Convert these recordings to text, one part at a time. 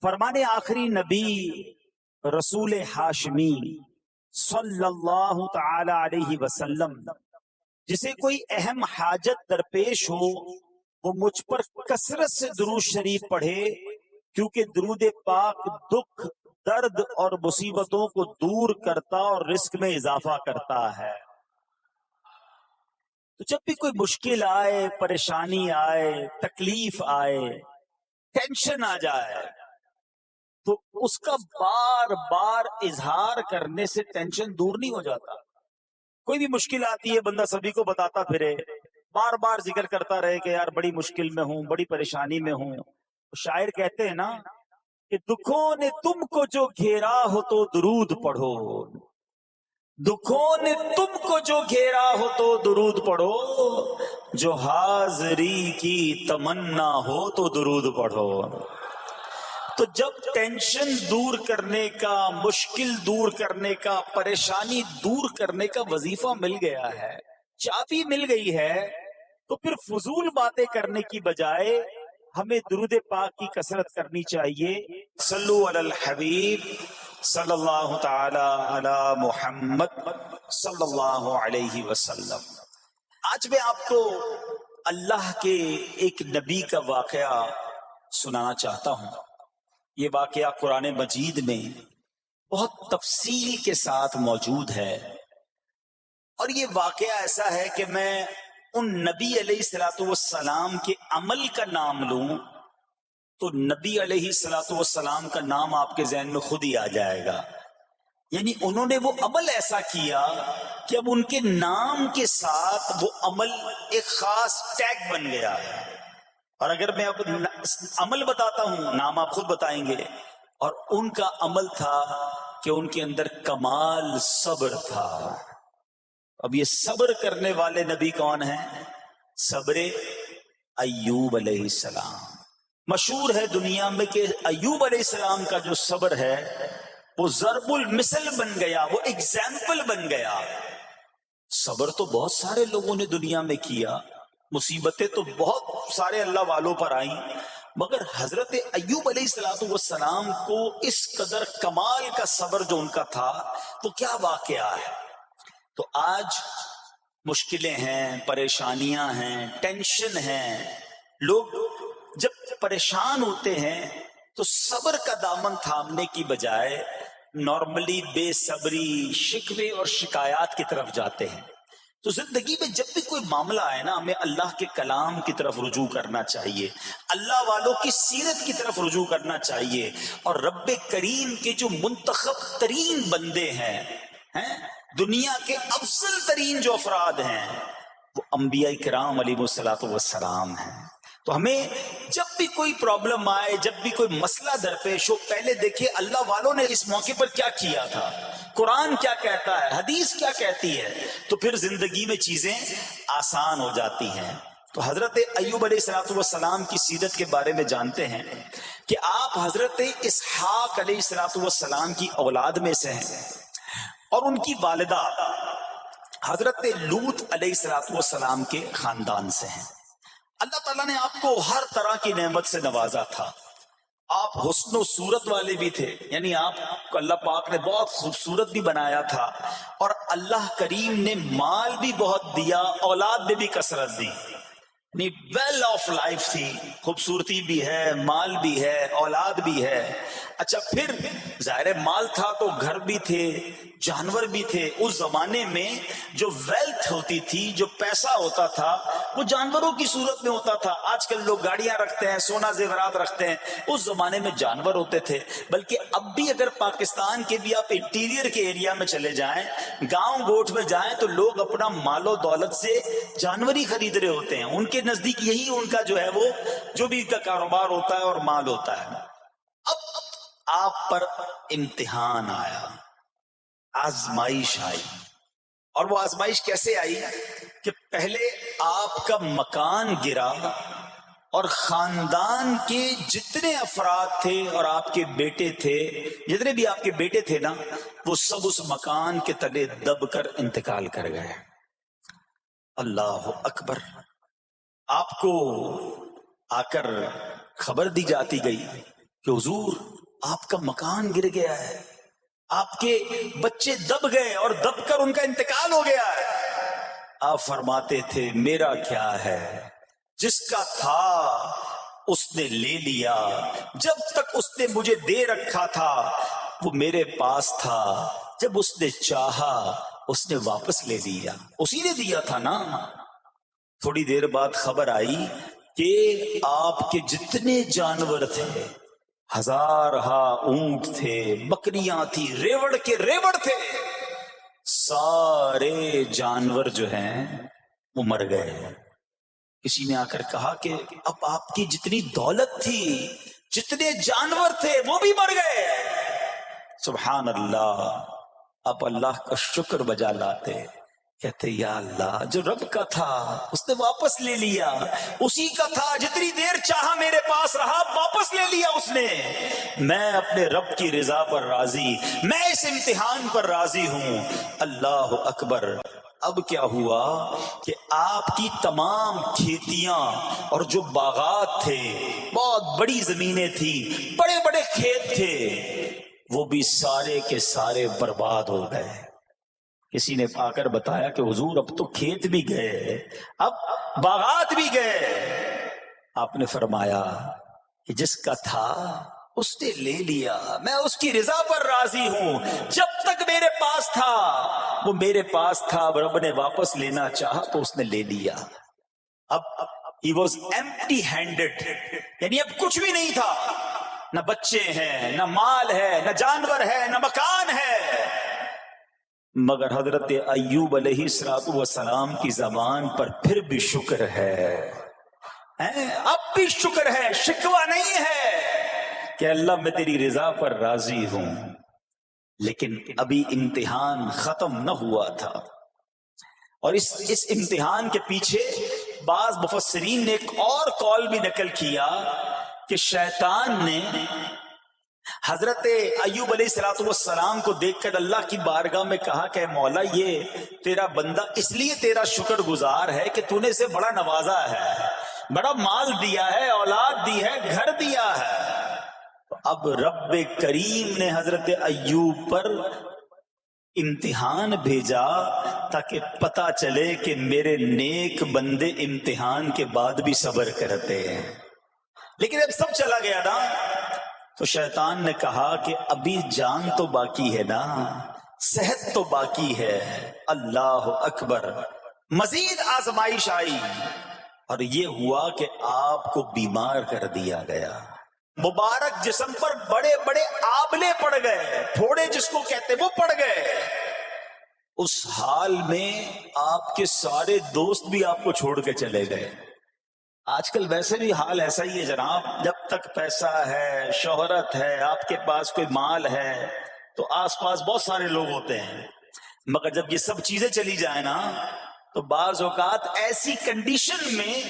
فرمانے آخری نبی رسول ہاشمی صلی اللہ تعالی علیہ وسلم جسے کوئی اہم حاجت درپیش ہو وہ مجھ پر کثرت سے درود شریف پڑھے، کیونکہ درود پاک دکھ، درد اور مصیبتوں کو دور کرتا اور رزق میں اضافہ کرتا ہے۔ تو جب بھی کوئی مشکل آئے، پریشانی آئے، تکلیف آئے، ٹینشن آ جائے تو اس کا بار بار اظہار کرنے سے ٹینشن دور نہیں ہو جاتا۔ کوئی بھی مشکل آتی ہے بندہ سبھی کو بتاتا پھرے، بار بار ذکر کرتا رہے کہ یار بڑی مشکل میں ہوں، بڑی پریشانی میں ہوں۔ شاعر کہتے ہیں نا کہ دکھوں نے تم کو جو گھیرا ہو تو درود پڑھو، دکھوں نے تم کو جو گھیرا ہو تو درود پڑھو، جو حاضری کی تمنا ہو تو درود پڑھو۔ تو جب ٹینشن دور کرنے کا، مشکل دور کرنے کا، پریشانی دور کرنے کا وظیفہ مل گیا ہے، چابی مل گئی ہے، تو پھر فضول باتیں کرنے کی بجائے ہمیں درود پاک کی کثرت کرنی چاہیے۔ صلو علی الحبیب صلی اللہ تعالی علی محمد صلی اللہ علیہ وسلم۔ آج میں آپ کو اللہ کے ایک نبی کا واقعہ سنانا چاہتا ہوں۔ یہ واقعہ قرآن مجید میں بہت تفصیل کے ساتھ موجود ہے، اور یہ واقعہ ایسا ہے کہ میں ان نبی علیہ الصلوۃ والسلام کے عمل کا نام لوں تو نبی علیہ الصلوۃ والسلام کا نام آپ کے ذہن میں خود ہی آ جائے گا۔ یعنی انہوں نے وہ عمل ایسا کیا کہ اب ان کے نام کے ساتھ وہ عمل ایک خاص ٹیگ بن گیا ہے۔ اور اگر میں اب عمل بتاتا ہوں، نام آپ خود بتائیں گے۔ اور ان کا عمل تھا کہ ان کے اندر کمال صبر تھا۔ اب یہ صبر کرنے والے نبی کون ہیں؟ صبر ایوب علیہ السلام۔ مشہور ہے دنیا میں کہ ایوب علیہ السلام کا جو صبر ہے وہ ضرب المثل بن گیا، وہ ایگزامپل بن گیا۔ صبر تو بہت سارے لوگوں نے دنیا میں کیا، مصیبتیں تو بہت سارے اللہ والوں پر آئیں، مگر حضرت ایوب علیہ السلام کو اس قدر کمال کا صبر جو ان کا تھا وہ کیا واقعہ ہے۔ تو آج مشکلیں ہیں، پریشانیاں ہیں، ٹینشن ہیں، لوگ جب پریشان ہوتے ہیں تو صبر کا دامن تھامنے کی بجائے نارملی بے صبری، شکوے اور شکایات کی طرف جاتے ہیں۔ تو زندگی میں جب بھی کوئی معاملہ آئے نا، ہمیں اللہ کے کلام کی طرف رجوع کرنا چاہیے، اللہ والوں کی سیرت کی طرف رجوع کرنا چاہیے، اور رب کریم کے جو منتخب ترین بندے ہیں، دنیا کے افضل ترین جو افراد ہیں، وہ انبیاء کرام علیہ الصلوۃ والسلام ہیں۔ تو ہمیں جب بھی کوئی پرابلم آئے، جب بھی کوئی مسئلہ درپیش ہو، پہلے دیکھیں اللہ والوں نے اس موقع پر کیا کیا تھا، قرآن کیا کہتا ہے، حدیث کیا کہتی ہے، تو پھر زندگی میں چیزیں آسان ہو جاتی ہیں۔ تو حضرت ایوب علیہ الصلوۃ والسلام کی سیرت کے بارے میں جانتے ہیں کہ آپ حضرت اسحاق علیہ الصلوۃ والسلام کی اولاد میں سے ہیں، اور ان کی والدہ حضرت لوط علیہ الصلوۃ والسلام کے خاندان سے ہیں۔ اللہ تعالیٰ نے آپ کو ہر طرح کی نعمت سے نوازا تھا۔ آپ حسن و صورت والے بھی تھے، یعنی آپ کو اللہ پاک نے بہت خوبصورت بھی بنایا تھا، اور اللہ کریم نے مال بھی بہت دیا، اولاد میں بھی کثرت دی، یعنی ویل آف لائف تھی، خوبصورتی بھی ہے، مال بھی ہے، اولاد بھی ہے۔ اچھا، پھر ظاہر مال تھا تو گھر بھی تھے، جانور بھی تھے۔ اس زمانے میں جو ویلتھ ہوتی تھی، جو پیسہ ہوتا تھا، وہ جانوروں کی صورت میں ہوتا تھا۔ آج کل لوگ گاڑیاں رکھتے ہیں، سونا زیورات رکھتے ہیں، اس زمانے میں جانور ہوتے تھے۔ بلکہ اب بھی اگر پاکستان کے بھی آپ انٹیریئر کے ایریا میں چلے جائیں، گاؤں گوٹھ میں جائیں، تو لوگ اپنا مال و دولت سے جانور ہی خرید رہے ہوتے ہیں۔ ان کے نزدیک یہی ان کا جو ہے وہ جو بھی ان کا کاروبار ہوتا ہے اور مال ہوتا ہے۔ اب آپ پر امتحان آیا، آزمائش آئی، اور وہ آزمائش کیسے آئی کہ پہلے آپ کا مکان گرا، اور خاندان کے جتنے افراد تھے اور آپ کے بیٹے تھے، جتنے بھی آپ کے بیٹے تھے نا، وہ سب اس مکان کے تلے دب کر انتقال کر گئے۔ اللہ اکبر۔ آپ کو آ کر خبر دی جاتی گئی کہ حضور آپ کا مکان گر گیا ہے، آپ کے بچے دب گئے اور دب کر ان کا انتقال ہو گیا ہے۔ آپ فرماتے تھے میرا کیا ہے، جس کا تھا اس نے لے لیا، جب تک اس نے مجھے دے رکھا تھا وہ میرے پاس تھا، جب اس نے چاہا اس نے واپس لے لیا، اسی نے دیا تھا نا۔ تھوڑی دیر بعد خبر آئی کہ آپ کے جتنے جانور تھے، ہزارہا اونٹ تھے، بکریاں تھی، ریوڑ کے ریوڑ تھے، سارے جانور جو ہیں وہ مر گئے۔ کسی نے آ کر کہا کہ اب آپ کی جتنی دولت تھی، جتنے جانور تھے وہ بھی مر گئے۔ سبحان اللہ، اب اللہ کا شکر بجا لاتے، کہتے یا اللہ جو رب کا تھا اس نے واپس لے لیا، اسی کا تھا جتنی دیر چاہا میرے پاس رہا، واپس لے لیا اس نے۔ میں اپنے رب کی رضا پر راضی، میں اس امتحان پر راضی ہوں۔ اللہ اکبر۔ اب کیا ہوا کہ آپ کی تمام کھیتیاں اور جو باغات تھے، بہت بڑی زمینیں تھی، بڑے بڑے کھیت تھے، وہ بھی سارے کے سارے برباد ہو گئے۔ کسی نے آ کر بتایا کہ حضور اب تو کھیت بھی گئے، اب باغات بھی گئے۔ آپ نے فرمایا کہ جس کا تھا اس نے لے لیا، میں اس کی رضا پر راضی ہوں۔ جب تک میرے پاس تھا وہ میرے پاس تھا، اب رب نے واپس لینا چاہا تو اس نے لے لیا۔ اب he was empty handed، یعنی اب کچھ بھی نہیں تھا، نہ بچے ہیں، نہ مال ہے، نہ جانور ہے، نہ مکان ہے۔ مگر حضرت ایوب علیہ السلام کی زبان پر پھر بھی شکر ہے، اب بھی شکر ہے، شکوہ نہیں ہے کہ اللہ میں تیری رضا پر راضی ہوں۔ لیکن ابھی امتحان ختم نہ ہوا تھا، اور اس امتحان کے پیچھے بعض مفسرین نے ایک اور قول بھی نقل کیا کہ شیطان نے حضرت ایوب علیہ السلام کو دیکھ کر اللہ کی بارگاہ میں کہا کہ مولا یہ تیرا بندہ اس لیے تیرا شکر گزار ہے کہ تو نے اسے بڑا نوازا ہے، بڑا مال دیا ہے، اولاد دی ہے، گھر دیا ہے۔ اب رب کریم نے حضرت ایوب پر امتحان بھیجا تاکہ پتا چلے کہ میرے نیک بندے امتحان کے بعد بھی صبر کرتے ہیں۔ لیکن اب سب چلا گیا نا، تو شیطان نے کہا کہ ابھی جان تو باقی ہے نا، صحت تو باقی ہے۔ اللہ اکبر۔ مزید آزمائش آئی اور یہ ہوا کہ آپ کو بیمار کر دیا گیا، مبارک جسم پر بڑے بڑے آبلے پڑ گئے، پھوڑے جس کو کہتے وہ پڑ گئے۔ اس حال میں آپ کے سارے دوست بھی آپ کو چھوڑ کے چلے گئے۔ آج کل ویسے بھی حال ایسا ہی ہے جناب، جب تک پیسہ ہے، شہرت ہے، آپ کے پاس کوئی مال ہے تو آس پاس بہت سارے لوگ ہوتے ہیں، مگر جب یہ سب چیزیں چلی جائیں نا تو بعض اوقات ایسی کنڈیشن میں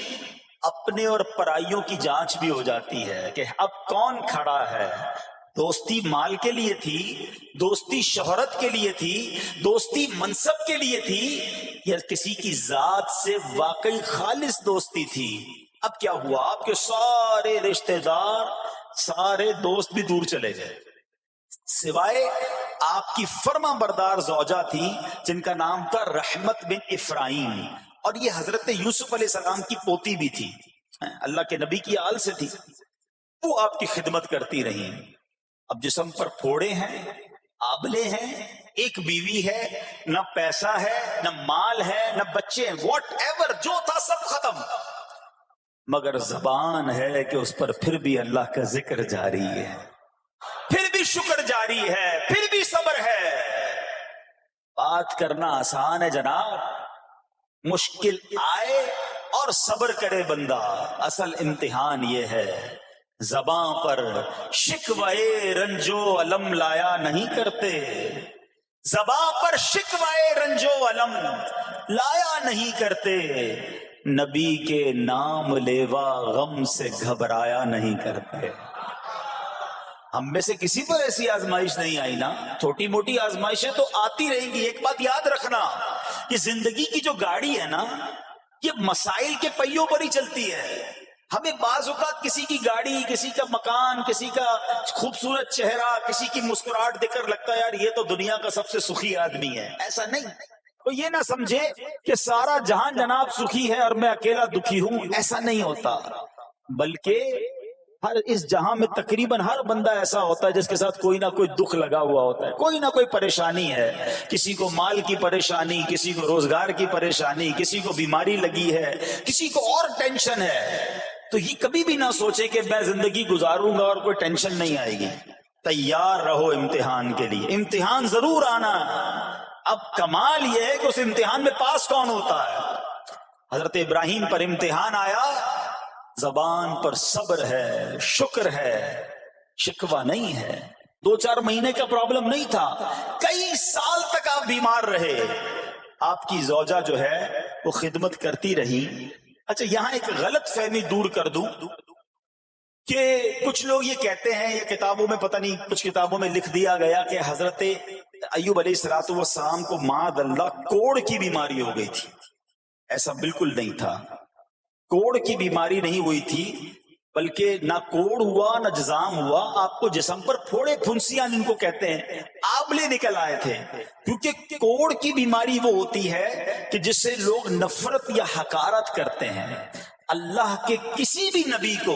اپنے اور پرائیوں کی جانچ بھی ہو جاتی ہے کہ اب کون کھڑا ہے۔ دوستی مال کے لیے تھی، دوستی شہرت کے لیے تھی، دوستی منصب کے لیے تھی، یا کسی کی ذات سے واقعی خالص دوستی تھی؟ اب کیا ہوا، آپ کے سارے رشتہ دار، سارے دوست بھی دور چلے گئے، سوائے آپ کی فرما بردار زوجہ تھی جن کا نام تھا رحمت بن افرایم، اور یہ حضرت یوسف علیہ السلام کی پوتی بھی تھی، اللہ کے نبی کی آل سے تھی، وہ آپ کی خدمت کرتی رہی۔ اب جسم پر پھوڑے ہیں، آبلے ہیں، ایک بیوی ہے، نہ پیسہ ہے، نہ مال ہے، نہ بچے ہیں، واٹ ایور جو تھا سب ختم، مگر زبان ہے کہ اس پر پھر بھی اللہ کا ذکر جاری ہے، پھر بھی شکر جاری ہے، پھر بھی صبر ہے۔ بات کرنا آسان ہے جناب، مشکل آئے اور صبر کرے بندہ، اصل امتحان یہ ہے۔ زباں پر شکوائے رنجو علم لایا نہیں کرتے، زباں پر شکوائے رنجو علم لایا نہیں کرتے، نبی کے نام لیوا غم سے گھبرایا نہیں کرتے۔ ہم میں سے کسی پر ایسی آزمائش نہیں آئی نا، چھوٹی موٹی آزمائشیں تو آتی رہیں گی۔ ایک بات یاد رکھنا، یہ زندگی کی جو گاڑی ہے نا، یہ مسائل کے پہیوں پر ہی چلتی ہے۔ ہمیں بعض اوقات کسی کی گاڑی، کسی کا مکان، کسی کا خوبصورت چہرہ، کسی کی مسکراہٹ دیکھ کر لگتا ہے یار یہ تو دنیا کا سب سے سخی آدمی ہے. ایسا نہیں. تو یہ نہ سمجھے کہ سارا جہان جناب سخی ہے اور میں اکیلا دکھی ہوں. ایسا نہیں ہوتا، بلکہ ہر اس جہاں میں تقریباً ہر بندہ ایسا ہوتا ہے جس کے ساتھ کوئی نہ کوئی دکھ لگا ہوا ہوتا ہے، کوئی نہ کوئی پریشانی ہے. کسی کو مال کی پریشانی، کسی کو روزگار کی پریشانی، کسی کو بیماری لگی ہے، کسی کو اور ٹینشن ہے. تو یہ کبھی بھی نہ سوچے کہ میں زندگی گزاروں گا اور کوئی ٹینشن نہیں آئے گی. تیار رہو امتحان کے لیے، امتحان ضرور آنا. اب کمال یہ ہے کہ اس امتحان میں پاس کون ہوتا ہے. حضرت ابراہیم پر امتحان آیا، زبان پر صبر ہے، شکر ہے، شکوہ نہیں ہے. 2-4 مہینے کا پرابلم نہیں تھا، کئی سال تک آپ بیمار رہے. آپ کی زوجہ جو ہے وہ خدمت کرتی رہی. اچھا یہاں ایک غلط فہمی دور کر دوں کہ کچھ لوگ یہ کہتے ہیں، یا کتابوں میں پتہ نہیں کچھ کتابوں میں لکھ دیا گیا کہ حضرت ایوب علیہ الصلوۃ والسلام کو معاذ اللہ کوڑ کی بیماری ہو گئی تھی. ایسا بالکل نہیں تھا. کوڑ کی بیماری نہیں ہوئی تھی، بلکہ نہ کوڑ ہوا نہ جزام ہوا. آپ کو جسم پر پھوڑے پھنسیاں جن کو کہتے ہیں، آبلے نکل آئے تھے. کیونکہ کوڑ کی بیماری وہ ہوتی ہے کہ جس سے لوگ نفرت یا حقارت کرتے ہیں. اللہ کے کسی بھی نبی کو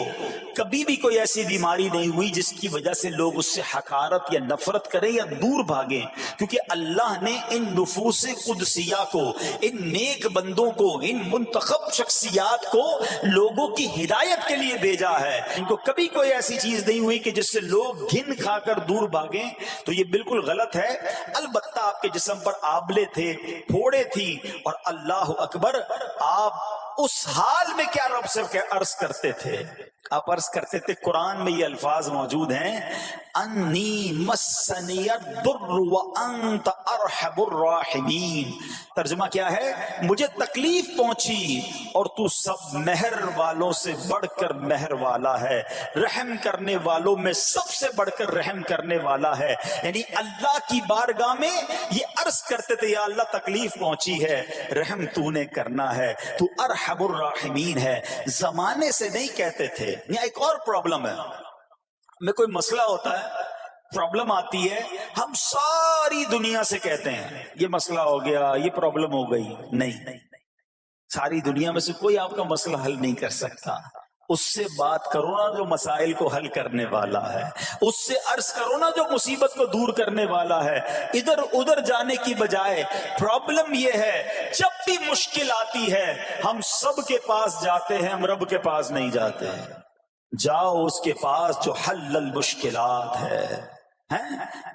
کبھی بھی کوئی ایسی بیماری نہیں ہوئی جس کی وجہ سے لوگ اس سے حقارت یا نفرت کریں یا دور بھاگیں. کیونکہ اللہ نے ان نفوس قدسیہ کو، ان نیک بندوں کو، ان منتخب شخصیات کو لوگوں کی ہدایت کے لیے بھیجا ہے. ان کو کبھی کوئی ایسی چیز نہیں ہوئی کہ جس سے لوگ گھن کھا کر دور بھاگیں. تو یہ بالکل غلط ہے. البتہ آپ کے جسم پر آبلے تھے، پھوڑے تھی، اور اللہ اکبر آپ اس حال میں کیا رب سے عرض کرتے تھے؟ آپ عرض کرتے تھے، قرآن میں یہ الفاظ موجود ہیں، انی مسنی الضر وانت ارحم الراحمین. ترجمہ کیا ہے؟ مجھے تکلیف پہنچی اور تو سب مہر والوں سے بڑھ کر مہر والا ہے، رحم کرنے والوں میں سب سے بڑھ کر رحم کرنے والا ہے. یعنی اللہ کی بارگاہ میں یہ عرض کرتے تھے، یا اللہ تکلیف پہنچی ہے، رحم تو نے کرنا ہے، تو ارحم الراحمین ہے. زمانے سے نہیں کہتے تھے. یہاں ایک اور پرابلم ہے. میں کوئی مسئلہ ہوتا ہے، پرابلم آتی ہے، ہم ساری دنیا سے کہتے ہیں یہ مسئلہ ہو گیا، یہ پرابلم ہو گئی. نہیں، ساری دنیا میں سے کوئی آپ کا مسئلہ حل نہیں کر سکتا. اس سے بات کرو نا جو مسائل کو حل کرنے والا ہے، اس سے عرض کرو نا جو مصیبت کو دور کرنے والا ہے. ادھر ادھر جانے کی بجائے پرابلم یہ ہے، جب بھی مشکل آتی ہے ہم سب کے پاس جاتے ہیں، ہم رب کے پاس نہیں جاتے. جاؤ اس کے پاس جو حل المشکلات ہے،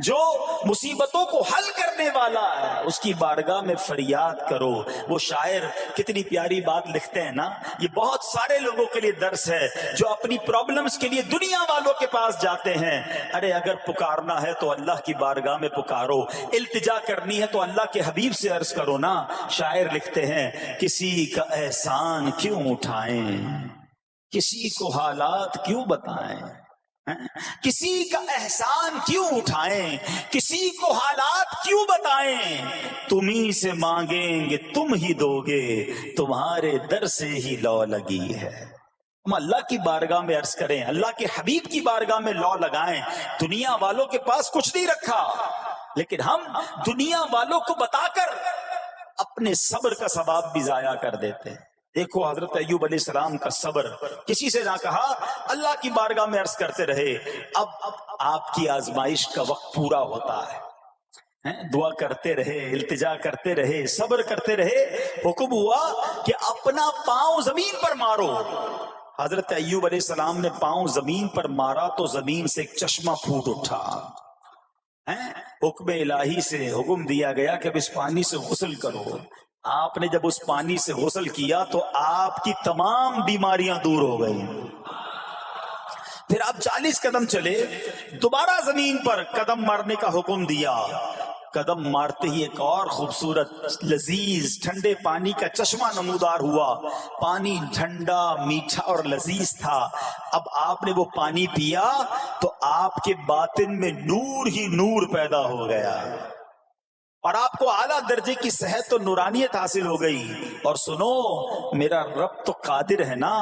جو مصیبتوں کو حل کرنے والا ہے، اس کی بارگاہ میں فریاد کرو. وہ شاعر کتنی پیاری بات لکھتے ہیں نا، یہ بہت سارے لوگوں کے لیے درس ہے جو اپنی پرابلمز کے لیے دنیا والوں کے پاس جاتے ہیں. ارے اگر پکارنا ہے تو اللہ کی بارگاہ میں پکارو، التجا کرنی ہے تو اللہ کے حبیب سے عرض کرو نا. شاعر لکھتے ہیں، کسی کا احسان کیوں اٹھائیں، کسی کو حالات کیوں بتائیں، کسی کا احسان کیوں اٹھائیں، کسی کو حالات کیوں بتائیں. تمہیں سے مانگیں گے تم ہی دو گے، تمہارے در سے ہی لو لگی ہے. ہم اللہ کی بارگاہ میں عرض کریں، اللہ کے حبیب کی بارگاہ میں لو لگائیں. دنیا والوں کے پاس کچھ نہیں رکھا، لیکن ہم دنیا والوں کو بتا کر اپنے صبر کا ثواب بھی ضائع کر دیتے ہیں. دیکھو حضرت ایوب علیہ السلام کا صبر، کسی سے نہ کہا، اللہ کی بارگاہ میں عرض کرتے رہے. اب آپ کی آزمائش کا وقت پورا ہوتا ہے، دعا کرتے رہے، التجا کرتے رہے، صبر کرتے رہے. حکم ہوا کہ اپنا پاؤں زمین پر مارو. حضرت ایوب علیہ السلام نے پاؤں زمین پر مارا تو زمین سے ایک چشمہ پھوٹ اٹھا. حکم الہی سے حکم دیا گیا کہ اب اس پانی سے غسل کرو. آپ نے جب اس پانی سے غسل کیا تو آپ کی تمام بیماریاں دور ہو گئی. پھر آپ 40 قدم چلے، دوبارہ زمین پر قدم مارنے کا حکم دیا. قدم مارتے ہی ایک اور خوبصورت لذیذ ٹھنڈے پانی کا چشمہ نمودار ہوا. پانی ٹھنڈا، میٹھا اور لذیذ تھا. اب آپ نے وہ پانی پیا تو آپ کے باطن میں نور ہی نور پیدا ہو گیا. اور آپ کو اعلیٰ درجے کی صحت و نورانیت حاصل ہو گئی. اور سنو، میرا رب تو قادر ہے نا،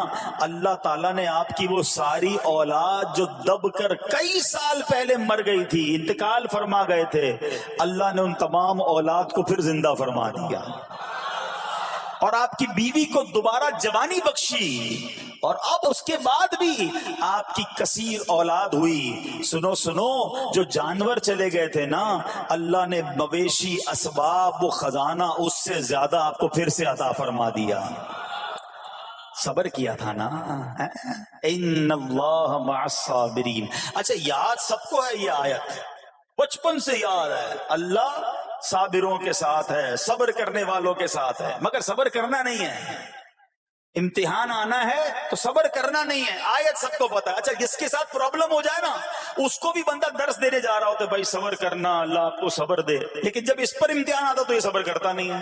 اللہ تعالیٰ نے آپ کی وہ ساری اولاد جو دب کر کئی سال پہلے مر گئی تھی، انتقال فرما گئے تھے، اللہ نے ان تمام اولاد کو پھر زندہ فرما دیا، اور آپ کی بیوی کو دوبارہ جوانی بخشی، اور اب اس کے بعد بھی آپ کی کثیر اولاد ہوئی. سنو سنو، جو جانور چلے گئے تھے نا، اللہ نے مویشی، اسباب، وہ خزانہ اس سے زیادہ آپ کو پھر سے عطا فرما دیا. صبر کیا تھا نا. ان اللہ مع الصابرین. اچھا، یاد سب کو ہے یہ آیت، بچپن سے یاد ہے، اللہ صابروں کے ساتھ ہے، صبر کرنے والوں کے ساتھ ہے. مگر صبر کرنا نہیں ہے، امتحان آنا ہے تو صبر کرنا نہیں ہے. آیت سب کو پتا ہے. اچھا، جس کے ساتھ پرابلم ہو جائے نا، اس کو بھی بندہ درس دینے جا رہا ہوتا ہے، بھائی صبر کرنا، اللہ آپ کو صبر دے. لیکن جب اس پر امتحان آتا تو یہ صبر کرتا نہیں ہے.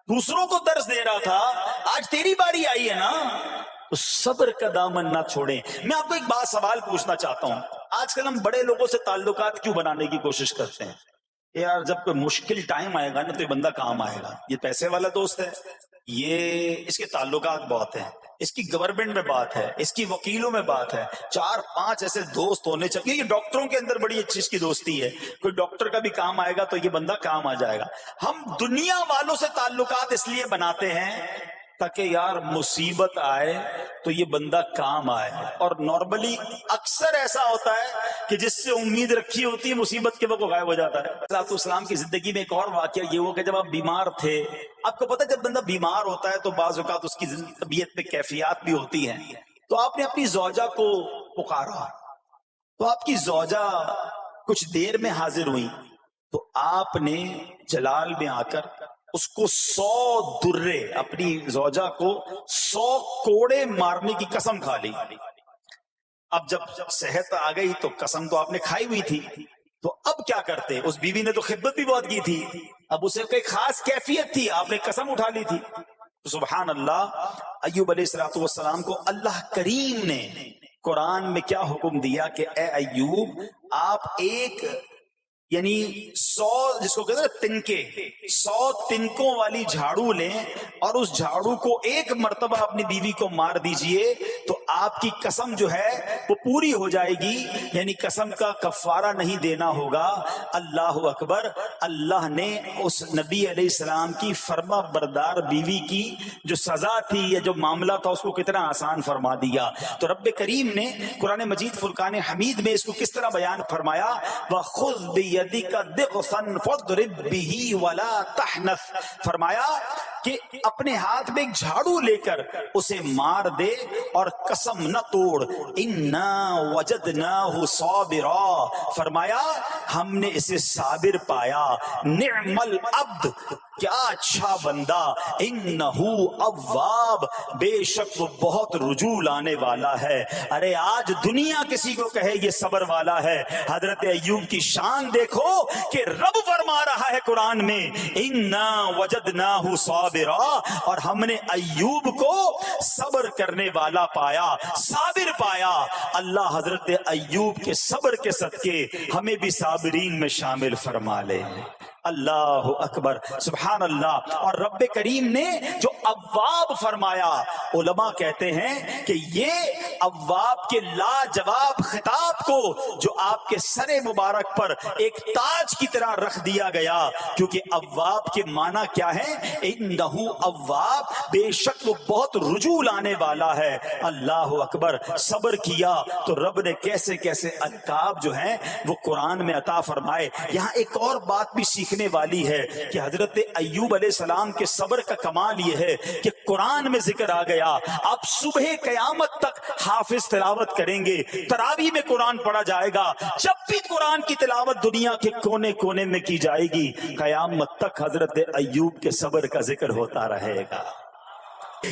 دوسروں کو درس دے رہا تھا، آج تیری باری آئی ہے نا، تو صبر کا دامن نہ چھوڑیں. میں آپ کو ایک بات سوال پوچھنا چاہتا ہوں. آج کل ہم بڑے لوگوں سے تعلقات کیوں بنانے کی کوشش کرتے ہیں؟ یار جب کوئی مشکل ٹائم آئے گا نا تو یہ بندہ کام آئے گا. یہ پیسے والا دوست ہے، یہ اس کے تعلقات بہت ہیں، اس کی گورنمنٹ میں بات ہے، اس کی وکیلوں میں بات ہے، 4-5 ایسے دوست ہونے چاہیے. یہ ڈاکٹروں کے اندر بڑی اچھی اس کی دوستی ہے، کوئی ڈاکٹر کا بھی کام آئے گا تو یہ بندہ کام آ جائے گا. ہم دنیا والوں سے تعلقات اس لیے بناتے ہیں تاکہ یار مصیبت آئے تو یہ بندہ کام آئے. اور نارملی اکثر ایسا ہوتا ہے کہ جس سے امید رکھی ہوتی ہے مصیبت کے وقت وہ غائب ہو جاتا ہے. علیہ السلام کی زندگی میں ایک اور واقعہ یہ ہوا کہ جب آپ بیمار تھے، آپ کو پتہ ہے جب بندہ بیمار ہوتا ہے تو بعض اوقات اس کی طبیعت میں کیفیات بھی ہوتی ہیں. تو آپ نے اپنی زوجہ کو پکارا، تو آپ کی زوجہ کچھ دیر میں حاضر ہوئی. تو آپ نے جلال میں آ کر اس کو 100 درے، اپنی زوجہ کو 100 کوڑے مارنے کی قسم کھا لی. اب جب صحت آ گئی تو قسم تو آپ نے کھائی ہوئی تھی، تو اب کیا کرتے؟ اس بیوی نے تو خدمت بھی بہت کی تھی، اب اسے کوئی خاص کیفیت تھی، آپ نے قسم اٹھا لی تھی. سبحان اللہ، ایوب علیہ السلام کو اللہ کریم نے قرآن میں کیا حکم دیا کہ اے ایوب، آپ ایک یعنی 100 جس کو کہتے ہیں تنکے، 100 تنکوں والی جھاڑو لیں اور اس جھاڑو کو ایک مرتبہ اپنی بیوی کو مار دیجئے تو آپ کی قسم جو ہے وہ پوری ہو جائے گی. یعنی قسم کا کفارہ نہیں دینا ہوگا. اللہ اکبر. اللہ نے اس نبی علیہ السلام کی فرما بردار بیوی کی جو سزا تھی یا جو معاملہ تھا اس کو کتنا آسان فرما دیا. تو رب کریم نے قرآن مجید فرقان حمید میں اس کو کس طرح بیان فرمایا؟ وَخُذْ بِيَدِكَ ضِغْثًا فَاضْرِبْ بِهِ وَلَا تَحْنَثْ. فرمایا کہ اپنے ہاتھ میں ایک جھاڑو لے کر اسے مار دے اور قسم نہ توڑ. اِنَّا وَجَدْنَاهُ صَابِرًا. فرمایا ہم نے اسے صابر پایا. نعم العبد، کیا اچھا بندہ. انہو اواب، بے شک وہ بہت رجوع لانے والا ہے. ارے آج دنیا کسی کو کہے یہ صبر والا ہے، حضرت ایوب کی شان دیکھو کہ رب فرما رہا ہے قرآن میں انا وجدناہ صابرا، اور ہم نے ایوب کو صبر کرنے والا پایا، صابر پایا. اللہ حضرت ایوب کے صبر کے صدقے ہمیں بھی صابرین میں شامل فرما لے. اللہ اکبر، سبحان اللہ. اور رب کریم نے جو اواب فرمایا، علماء کہتے ہیں کہ یہ اواب کے لاجواب خطاب کو جو آپ کے سر مبارک پر ایک تاج کی طرح رکھ دیا گیا، کیونکہ اواب کے معنی کیا ہے؟ انہو اواب، بے شک وہ بہت رجوع لانے والا ہے. اللہ اکبر. صبر کیا تو رب نے کیسے کیسے القاب جو ہیں وہ قرآن میں عطا فرمائے. یہاں ایک اور بات بھی سیکھنے والی ہے کہ حضرت ایوب علیہ السلام کے صبر کا کمال یہ ہے کہ قرآن میں ذکر آ گیا. آپ صبح قیامت تک حافظ تلاوت کریں گے، تراویح میں قرآن پڑھا جائے گا، جب بھی قرآن کی تلاوت دنیا کے کونے کونے میں کی جائے گی، قیامت تک حضرت ایوب کے صبر کا ذکر ہوتا رہے گا.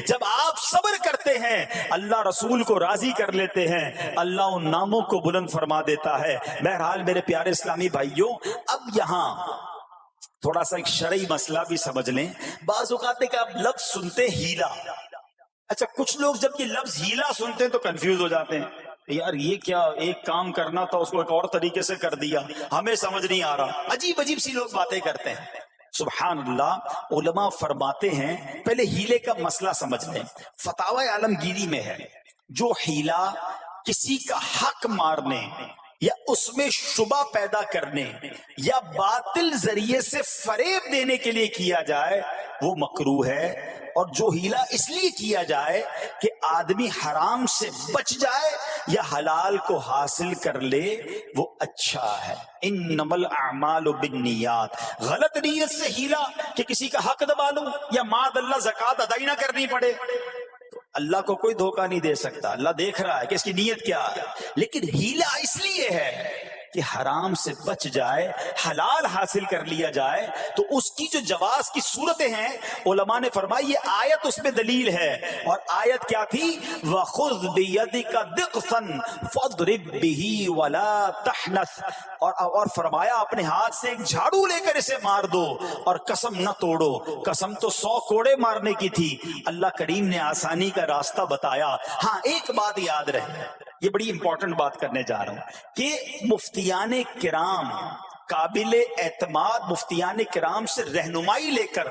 جب آپ صبر کرتے ہیں اللہ رسول کو راضی کر لیتے ہیں، اللہ ان ناموں کو بلند فرما دیتا ہے. بہرحال میرے پیارے اسلامی بھائیوں، اب یہاں تھوڑا سا ایک شرعی مسئلہ بھی سمجھ لیں. بعض اوقات کہ آپ لفظ سنتے ہیلا. اچھا، کچھ لوگ جب یہ لفظ ہیلا سنتے ہیں تو کنفیوز ہو جاتے ہیں، یار یہ کیا، ایک کام کرنا تھا اس کو ایک اور طریقے سے کر دیا، ہمیں سمجھ نہیں آ رہا. عجیب عجیب سی لوگ باتیں کرتے ہیں. سبحان اللہ. علماء فرماتے ہیں پہلے ہیلے کا مسئلہ سمجھ لیں. فتاوی عالمگیری میں ہے جو ہیلا کسی کا حق مارنے یا اس میں شبہ پیدا کرنے یا باطل ذریعے سے فریب دینے کے لیے کیا جائے وہ مکروہ ہے. اور جو ہیلا اس لیے کیا جائے کہ آدمی حرام سے بچ جائے یا حلال کو حاصل کر لے وہ اچھا ہے. انما الاعمال بالنیات. غلط نیت سے ہیلا کہ کسی کا حق دبا لوں یا معاذ اللہ زکوٰۃ ادا ہی نہ کرنی پڑے، اللہ کو کوئی دھوکہ نہیں دے سکتا. اللہ دیکھ رہا ہے کہ اس کی نیت کیا ہے. لیکن ہیلا اس لیے ہے کہ حرام سے بچ جائے، حلال حاصل کر لیا جائے. تو اس کی جو جواز کی صورتیں ہیں علماء نے فرمائی یہ آیت اس میں دلیل ہے. اور آیت کیا تھی؟ وَخُذْ بِيَدِكَ ضِغْثًا فَاضْرِبْ بِهِ وَلَا تَحْنَثْ. اور فرمایا اپنے ہاتھ سے ایک جھاڑو لے کر اسے مار دو اور قسم نہ توڑو. قسم تو 100 کوڑے مارنے کی تھی، اللہ کریم نے آسانی کا راستہ بتایا. ہاں ایک بات یاد رہے، یہ بڑی امپورٹنٹ بات کرنے جا رہا ہوں کہ مفتیان کرام، قابل اعتماد مفتیان کرام سے رہنمائی لے کر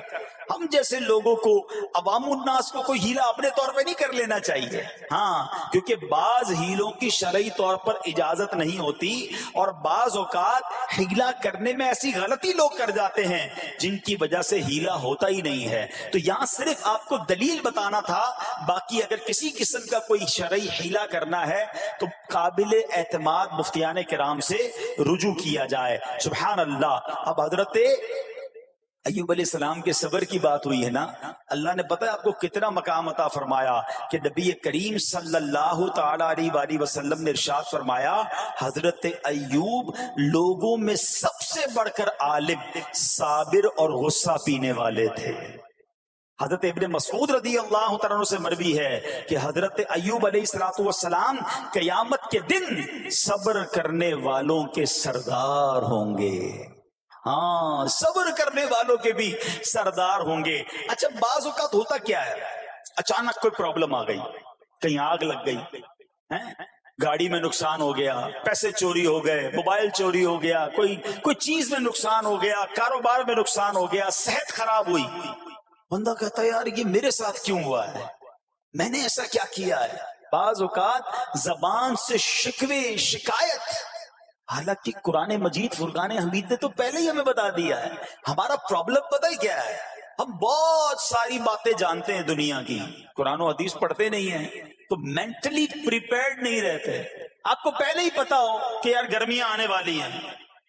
ہم جیسے لوگوں کو، عوام الناس کو کوئی ہیلا اپنے طور پہ نہیں کر لینا چاہیے. ہاں کیونکہ بعض ہیلوں کی شرعی طور پر اجازت نہیں ہوتی اور بعض اوقات ہیلا کرنے میں ایسی غلطی لوگ کر جاتے ہیں جن کی وجہ سے ہیلا ہوتا ہی نہیں ہے. تو یہاں صرف آپ کو دلیل بتانا تھا. باقی اگر کسی قسم کا کوئی شرعی ہیلا کرنا ہے تو قابل اعتماد مفتیان کرام سے رجوع کیا جائے. سبحان اللہ. اب حضرت ایوب علیہ السلام کے صبر کی بات ہوئی ہے نا، اللہ نے پتہ ہے آپ کو کتنا مقام عطا فرمایا کہ نبی کریم صلی اللہ تعالی علیہ وآلہ وسلم نے ارشاد فرمایا حضرت ایوب لوگوں میں سب سے بڑھ کر عالم، صابر اور غصہ پینے والے تھے. حضرت ابن مسعود رضی اللہ تعالیٰ عنہ سے مروی ہے کہ حضرت ایوب علیہ السلام قیامت کے دن صبر کرنے والوں کے سردار ہوں گے. ہاں صبر کرنے والوں کے بھی سردار ہوں گے. اچھا بعض اوقات ہوتا کیا ہے، اچانک کوئی پرابلم آ گئی، کہیں آگ لگ گئی، گاڑی میں نقصان ہو گیا، پیسے چوری ہو گئے، موبائل چوری ہو گیا، کوئی چیز میں نقصان ہو گیا، کاروبار میں نقصان ہو گیا، صحت خراب ہوئی. بندہ کہتا ہے یار یہ میرے ساتھ کیوں ہوا ہے، میں نے ایسا کیا کیا ہے. بعض اوقات زبان سے شکوے، شکایت، حالانکہ قرآن مجید فرقان حمید نے تو پہلے ہی ہمیں بتا دیا ہے. ہمارا پرابلم پتہ ہی کیا ہے، ہم بہت ساری باتیں جانتے ہیں دنیا کی، قرآن و حدیث پڑھتے نہیں ہیں تو مینٹلی پریپیئرڈ نہیں رہتے. آپ کو پہلے ہی پتا ہو کہ یار گرمیاں آنے والی ہیں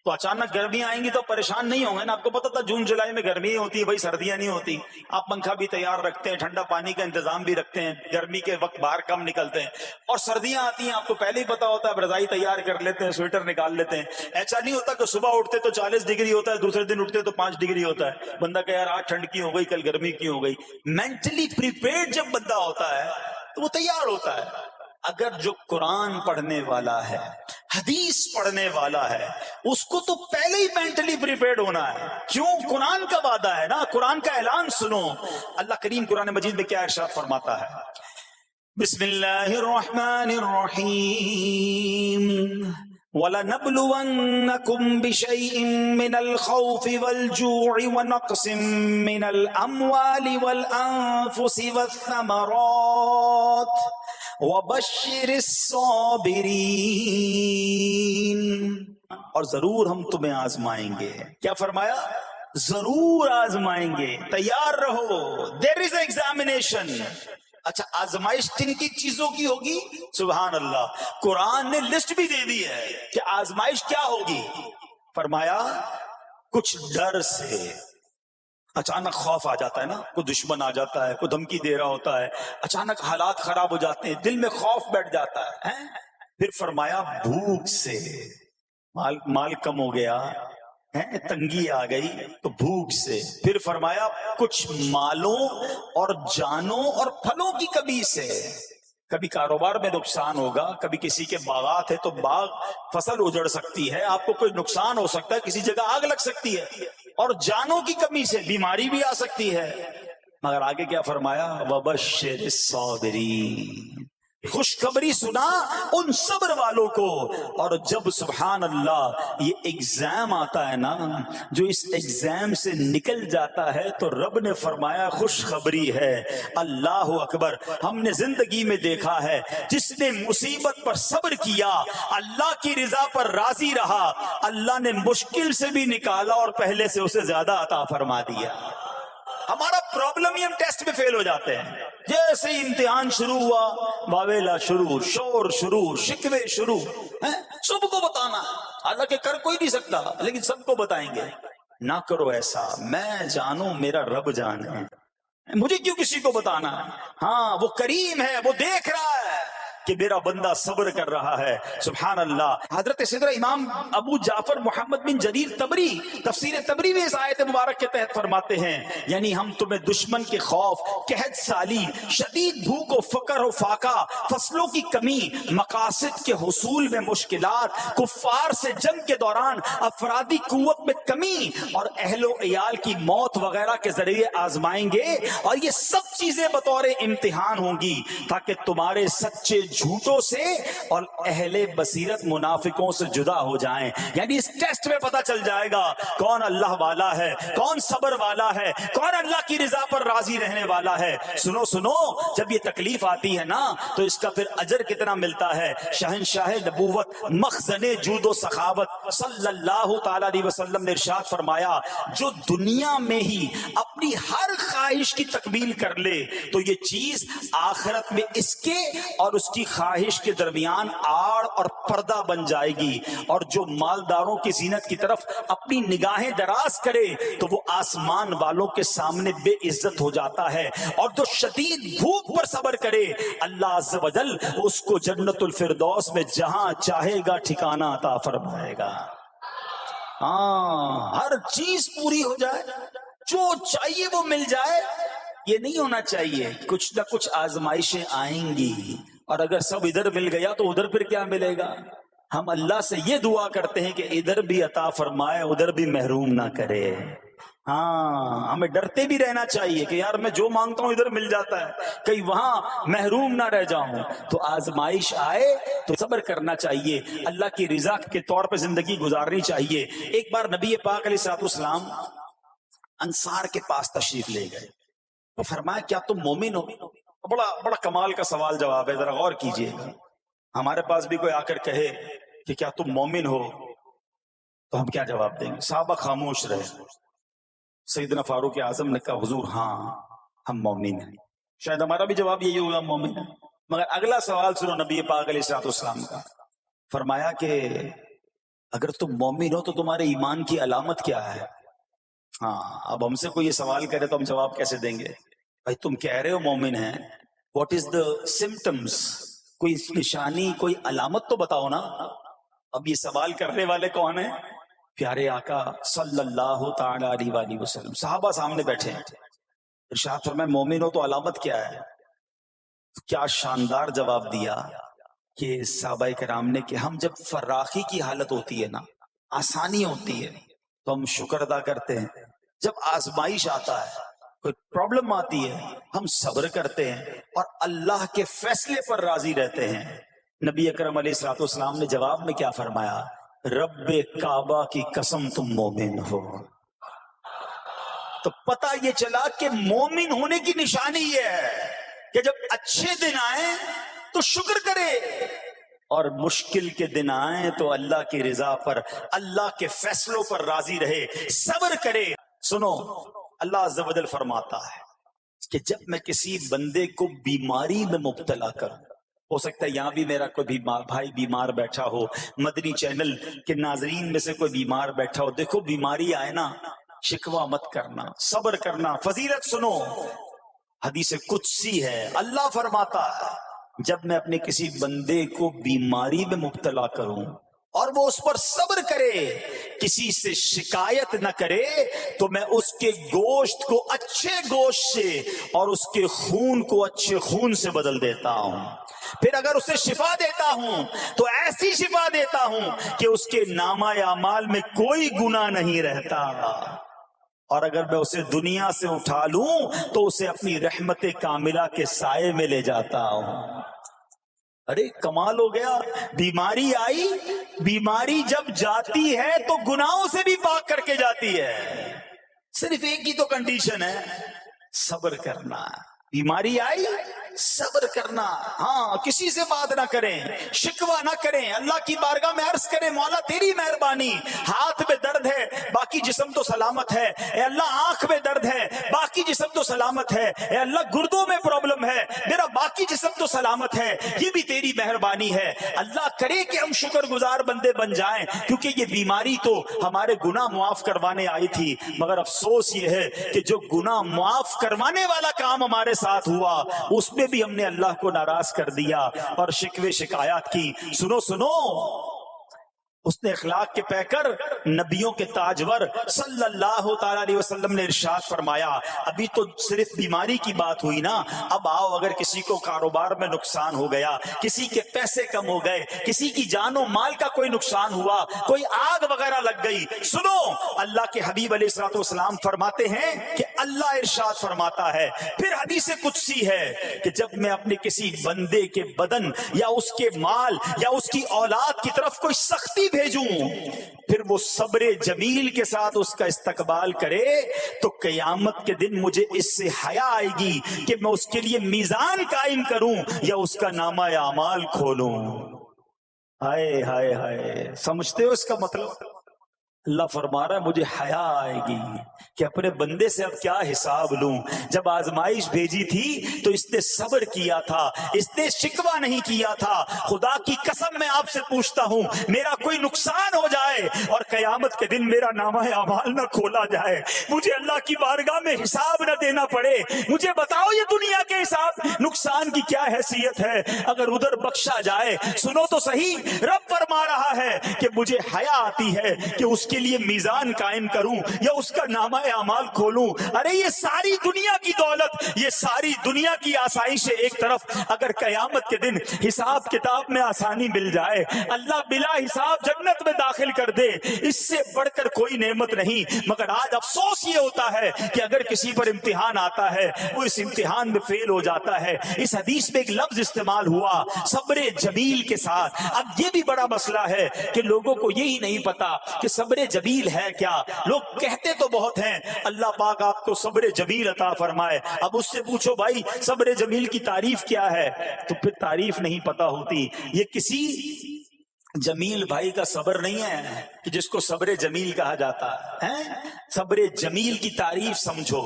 تو اچانک گرمیاں آئیں گی تو پریشان نہیں ہوں گے نا. آپ کو پتا تھا جون جولائی میں گرمی ہوتی ہے، بھائی سردیاں نہیں ہوتی. آپ پنکھا بھی تیار رکھتے ہیں، ٹھنڈا پانی کا انتظام بھی رکھتے ہیں، گرمی کے وقت باہر کم نکلتے ہیں. اور سردیاں آتی ہیں آپ کو پہلے ہی پتا ہوتا ہے، رضائی تیار کر لیتے ہیں، سویٹر نکال لیتے ہیں. ایسا نہیں ہوتا کہ صبح اٹھتے تو 40 ڈگری ہوتا ہے، دوسرے دن اٹھتے تو 5 ڈگری ہوتا ہے. بندہ کہ یار آج ٹھنڈ کی ہو گئی، کل گرمی کی ہو گئی. مینٹلی پریپیئرڈ جب بندہ ہوتا ہے تو وہ تیار ہوتا ہے. اگر جو قرآن پڑھنے والا ہے، حدیث پڑھنے والا ہے، اس کو تو پہلے ہی مینٹلی پریپیئرڈ ہونا ہے. کیوں؟ قرآن کا وعدہ ہے نا، قرآن کا اعلان سنو. اللہ کریم قرآن مجید میں کیا ارشاد فرماتا ہے؟ بسم اللہ الرحمن الرحیم وَلَنَبْلُوَنَّكُمْ بِشَيْءٍ مِّنَ الْخَوْفِ وَالْجُوعِ وَنَقْصٍ مِّنَ الْأَمْوَالِ وَالْأَنفُسِ وَالثَّمَرَاتِ وَبَشِّرِ الصَّابِرِينَ. اور ضرور ہم تمہیں آزمائیں گے. کیا فرمایا؟ ضرور آزمائیں گے، تیار رہو. دیر از ایگزامینیشن. اچھا آزمائش کن کی چیزوں کی ہوگی؟ سبحان اللہ. قرآن نے لسٹ بھی دے دی ہے کہ آزمائش کیا ہوگی. فرمایا کچھ ڈر سے، اچانک خوف آ جاتا ہے نا، کوئی دشمن آ جاتا ہے، کوئی دھمکی دے رہا ہوتا ہے، اچانک حالات خراب ہو جاتے ہیں، دل میں خوف بیٹھ جاتا ہے. پھر فرمایا بھوک سے، مال کم ہو گیا، تنگی آ گئی تو بھوک سے. پھر فرمایا کچھ مالوں اور جانوں اور پھلوں کی کمی سے. کبھی کاروبار میں نقصان ہوگا، کبھی کسی کے باغات ہے تو باغ فصل اجڑ سکتی ہے، آپ کو کوئی نقصان ہو سکتا ہے، کسی جگہ آگ لگ سکتی ہے. اور جانوں کی کمی سے بیماری بھی آ سکتی ہے. مگر آگے کیا فرمایا؟ وَبَشِّرِ الصَّابِرِينَ. خوشخبری سنا ان صبر والوں کو. اور جب سبحان اللہ یہ ایگزام آتا ہے نا، جو اس ایگزام سے نکل جاتا ہے تو رب نے فرمایا خوشخبری ہے. اللہ اکبر. ہم نے زندگی میں دیکھا ہے جس نے مصیبت پر صبر کیا، اللہ کی رضا پر راضی رہا، اللہ نے مشکل سے بھی نکالا اور پہلے سے اسے زیادہ عطا فرما دیا. ہمارا پرابلم ہی ہم ٹیسٹ میں فیل ہو جاتے ہیں. جیسے ہی امتحان شروع ہوا، واویلا شروع، شور شروع، شکوے شروع. سب کو بتانا، حالانکہ کر کوئی نہیں سکتا لیکن سب کو بتائیں گے. نہ کرو ایسا، میں جانوں میرا رب جانے، مجھے کیوں کسی کو بتانا. ہاں وہ کریم ہے، وہ دیکھ رہا ہے کہ میرا بندہ صبر کر رہا ہے. سبحان اللہ. حضرت سیدنا امام ابو جعفر محمد بن جریر طبری تفسیر طبری میں اس آیت مبارک کے تحت فرماتے ہیں، یعنی ہم تمہیں دشمن کے خوف، قحط سالی، شدید بھوک و فقر و فاقہ، فصلوں کی کمی، مقاصد کے حصول میں مشکلات، کفار سے جنگ کے دوران افرادی قوت میں کمی اور اہل و عیال کی موت وغیرہ کے ذریعے آزمائیں گے. اور یہ سب چیزیں بطور امتحان ہوں گی تاکہ تمہارے سچے جھوٹوں سے اور اہل بصیرت منافقوں سے جدا ہو جائیں. یعنی اس ٹیسٹ میں پتا چل جائے گا کون اللہ والا ہے، کون صبر والا ہے، کون اللہ کی رضا پر راضی رہنے والا ہے. سنو سنو، جب یہ تکلیف آتی ہے نا تو اس کا پھر اجر کتنا ملتا ہے. شہنشاہ نبوت، مخزن جود و سخاوت صلی اللہ تعالی علیہ وسلم نے ارشاد فرمایا، جو دنیا میں ہی اپنی ہر خواہش کی تکمیل کر لے تو یہ چیز آخرت میں اس کے اور اس کی خواہش کے درمیان آڑ اور پردہ بن جائے گی. اور جو مالداروں کی زینت کی طرف اپنی نگاہیں دراز کرے تو وہ آسمان والوں کے سامنے بے عزت ہو جاتا ہے. اور جو شدید بھوک پر صبر کرے اللہ عز و جل اس کو جنت الفردوس میں جہاں چاہے گا ٹھکانہ عطا فرمائے گا. ہاں، ہر چیز پوری ہو جائے، جو چاہیے وہ مل جائے، یہ نہیں ہونا چاہیے. کچھ نہ کچھ آزمائشیں آئیں گی اور اگر سب ادھر مل گیا تو ادھر پھر کیا ملے گا. ہم اللہ سے یہ دعا کرتے ہیں کہ ادھر بھی عطا فرمائے، ادھر بھی محروم نہ کرے. ہاں، ہمیں ڈرتے بھی رہنا چاہیے کہ یار میں جو مانگتا ہوں ادھر مل جاتا ہے، کہیں وہاں محروم نہ رہ جاؤں. تو آزمائش آئے تو صبر کرنا چاہیے، اللہ کی رضا کے طور پہ زندگی گزارنی چاہیے. ایک بار نبی پاک علیہ السلام انصار کے پاس تشریف لے گئے تو فرمایا کیا تم مومن ہو؟ بڑا کمال کا سوال جواب ہے، ذرا غور کیجئے. ہمارے پاس بھی کوئی آ کر کہے کہ کیا تم مومن ہو تو ہم کیا جواب دیں گے؟ صحابہ خاموش رہے. سیدنا فاروق اعظم نے کہا حضور ہاں ہم مومن ہیں. شاید ہمارا بھی جواب یہی ہوگا مومن ہے. مگر اگلا سوال سنو نبی پاک علیہ السلام کا. فرمایا کہ اگر تم مومن ہو تو تمہارے ایمان کی علامت کیا ہے؟ ہاں، اب ہم سے کوئی یہ سوال کرے تو ہم جواب کیسے دیں گے؟ بھائی تم کہہ رہے ہو مومن ہیں، واٹ از دا سمپٹمز؟ کوئی نشانی، کوئی علامت تو بتاؤ نا. اب یہ سوال کرنے والے کون ہیں؟ پیارے آقا صلی اللہ تعالی علیہ وآلہ وسلم. صحابہ سامنے بیٹھے ہیں. ارشاد فرمایا مومن ہو تو علامت کیا ہے؟ کیا شاندار جواب دیا کہ صحابہ کرام نے کہ ہم جب فراخی کی حالت ہوتی ہے نا، آسانی ہوتی ہے تو ہم شکر ادا کرتے ہیں. جب آزمائش آتا ہے، کوئی پرابلم آتی ہے، ہم صبر کرتے ہیں اور اللہ کے فیصلے پر راضی رہتے ہیں. نبی اکرم علیہ السلام نے جواب میں کیا فرمایا؟ رب کعبہ کی قسم تم مومن ہو. تو پتہ یہ چلا کہ مومن ہونے کی نشانی یہ ہے کہ جب اچھے دن آئیں تو شکر کرے اور مشکل کے دن آئیں تو اللہ کی رضا پر، اللہ کے فیصلوں پر راضی رہے، صبر کرے. سنو، اللہ عز و جل فرماتا ہے کہ جب میں کسی بندے کو بیماری میں مبتلا کروں، ہو سکتا ہے یہاں بھی میرا کوئی بھائی بیمار بیٹھا ہو، مدنی چینل کے ناظرین میں سے کوئی بیمار بیٹھا ہو. دیکھو بیماری آئے نا، شکوہ مت کرنا، صبر کرنا. فضیلت سنو، حدیث قدسی ہے، اللہ فرماتا ہے جب میں اپنے کسی بندے کو بیماری میں مبتلا کروں اور وہ اس پر صبر کرے، کسی سے شکایت نہ کرے، تو میں اس کے گوشت کو اچھے گوشت سے اور اس کے خون کو اچھے خون سے بدل دیتا ہوں. پھر اگر اسے شفا دیتا ہوں تو ایسی شفا دیتا ہوں کہ اس کے نامہ اعمال میں کوئی گناہ نہیں رہتا. اور اگر میں اسے دنیا سے اٹھا لوں تو اسے اپنی رحمت کاملہ کے سائے میں لے جاتا ہوں. ارے کمال ہو گیا، بیماری آئی، بیماری جب جاتی ہے تو گناہوں سے بھی پاک کر کے جاتی ہے، صرف ایک ہی تو کنڈیشن ہے، صبر کرنا۔ بیماری آئی صبر کرنا، ہاں کسی سے بات نہ کریں، شکوہ نہ کریں، اللہ کی بارگاہ میں عرض کریں مولا تیری مہربانی، ہاتھ میں درد ہے باقی جسم تو سلامت ہے، اے اللہ آنکھ میں درد ہے باقی جسم تو سلامت ہے، اے اللہ گردوں میں پرابلم ہے میرا باقی جسم تو سلامت ہے، یہ بھی تیری مہربانی ہے۔ اللہ کرے کہ ہم شکر گزار بندے بن جائیں، کیونکہ یہ بیماری تو ہمارے گناہ معاف کروانے آئی تھی، مگر افسوس یہ ہے کہ جو گناہ معاف کروانے والا کام ہمارے ساتھ ہوا اس میں بھی ہم نے اللہ کو ناراض کر دیا اور شکوے شکایات کی۔ سنو سنو، اس نے اخلاق کے پیکر نبیوں کے تاجور صلی اللہ تعالی علیہ وسلم نے ارشاد فرمایا، ابھی تو صرف بیماری کی بات ہوئی نا، اب آؤ اگر کسی کو کاروبار میں نقصان ہو گیا، کسی کے پیسے کم ہو گئے، کسی کی جان و مال کا کوئی نقصان ہوا، کوئی آگ وغیرہ لگ گئی، سنو اللہ کے حبیب علیہ الصلوۃ والسلام فرماتے ہیں کہ اللہ ارشاد فرماتا ہے، پھر حدیث قدسی ہے کہ جب میں اپنے کسی بندے کے بدن یا اس کے مال یا اس کی اولاد کی طرف کوئی سختی بھیجوں، پھر وہ صبر جمیل کے ساتھ اس کا استقبال کرے، تو قیامت کے دن مجھے اس سے حیا آئے گی کہ میں اس کے لیے میزان قائم کروں یا اس کا نامہ اعمال کھولوں۔ ہائے ہائے ہائے، سمجھتے ہو اس کا مطلب؟ اللہ فرما رہا ہے مجھے حیا آئے گی کہ اپنے بندے سے اب کیا حساب لوں۔ جب آزمائش بھیجی تھی تو اس نے صبر کیا تھا، اس نے شکوہ نہیں کیا تھا۔ خدا کی قسم میں آپ سے پوچھتا ہوں، میرا کوئی نقصان ہو جائے اور قیامت کے دن میرا نامہ اعمال نہ کھولا جائے، مجھے اللہ کی بارگاہ میں حساب نہ دینا پڑے، مجھے بتاؤ یہ دنیا کے حساب نقصان کی کیا حیثیت ہے اگر ادھر بخشا جائے۔ سنو تو صحیح، رب فرما رہا ہے کہ مجھے حیا آتی ہے کہ اس کے لیے میزان قائم کروں یا اس کا نامہ اعمال کھولوں۔ ارے یہ ساری دنیا کی دولت، یہ ساری دنیا کی آسائش ایک طرف، اگر قیامت کے دن حساب کتاب میں آسانی مل جائے، اللہ بلا حساب جنت میں داخل کر دے، اس سے بڑھ کر کوئی نعمت نہیں۔ مگر آج افسوس یہ ہوتا ہے کہ اگر کسی پر امتحان آتا ہے وہ اس امتحان میں فیل ہو جاتا ہے۔ اس حدیث میں ایک لفظ استعمال ہوا صبر جمیل کے ساتھ۔ اب یہ بھی بڑا مسئلہ ہے کہ لوگوں کو یہی نہیں پتا کہ صبر جمیل ہے کیا۔ لوگ کہتے تو بہت ہیں، اللہ پاک آپ کو صبر جمیل عطا فرمائے، اب اس سے پوچھو بھائی صبر جمیل کی تعریف کیا ہے، تو پھر تعریف نہیں پتا ہوتی۔ یہ کسی جمیل بھائی کا صبر نہیں ہے کہ جس کو صبر جمیل کہا جاتا ہے۔ صبر جمیل کی تعریف سمجھو۔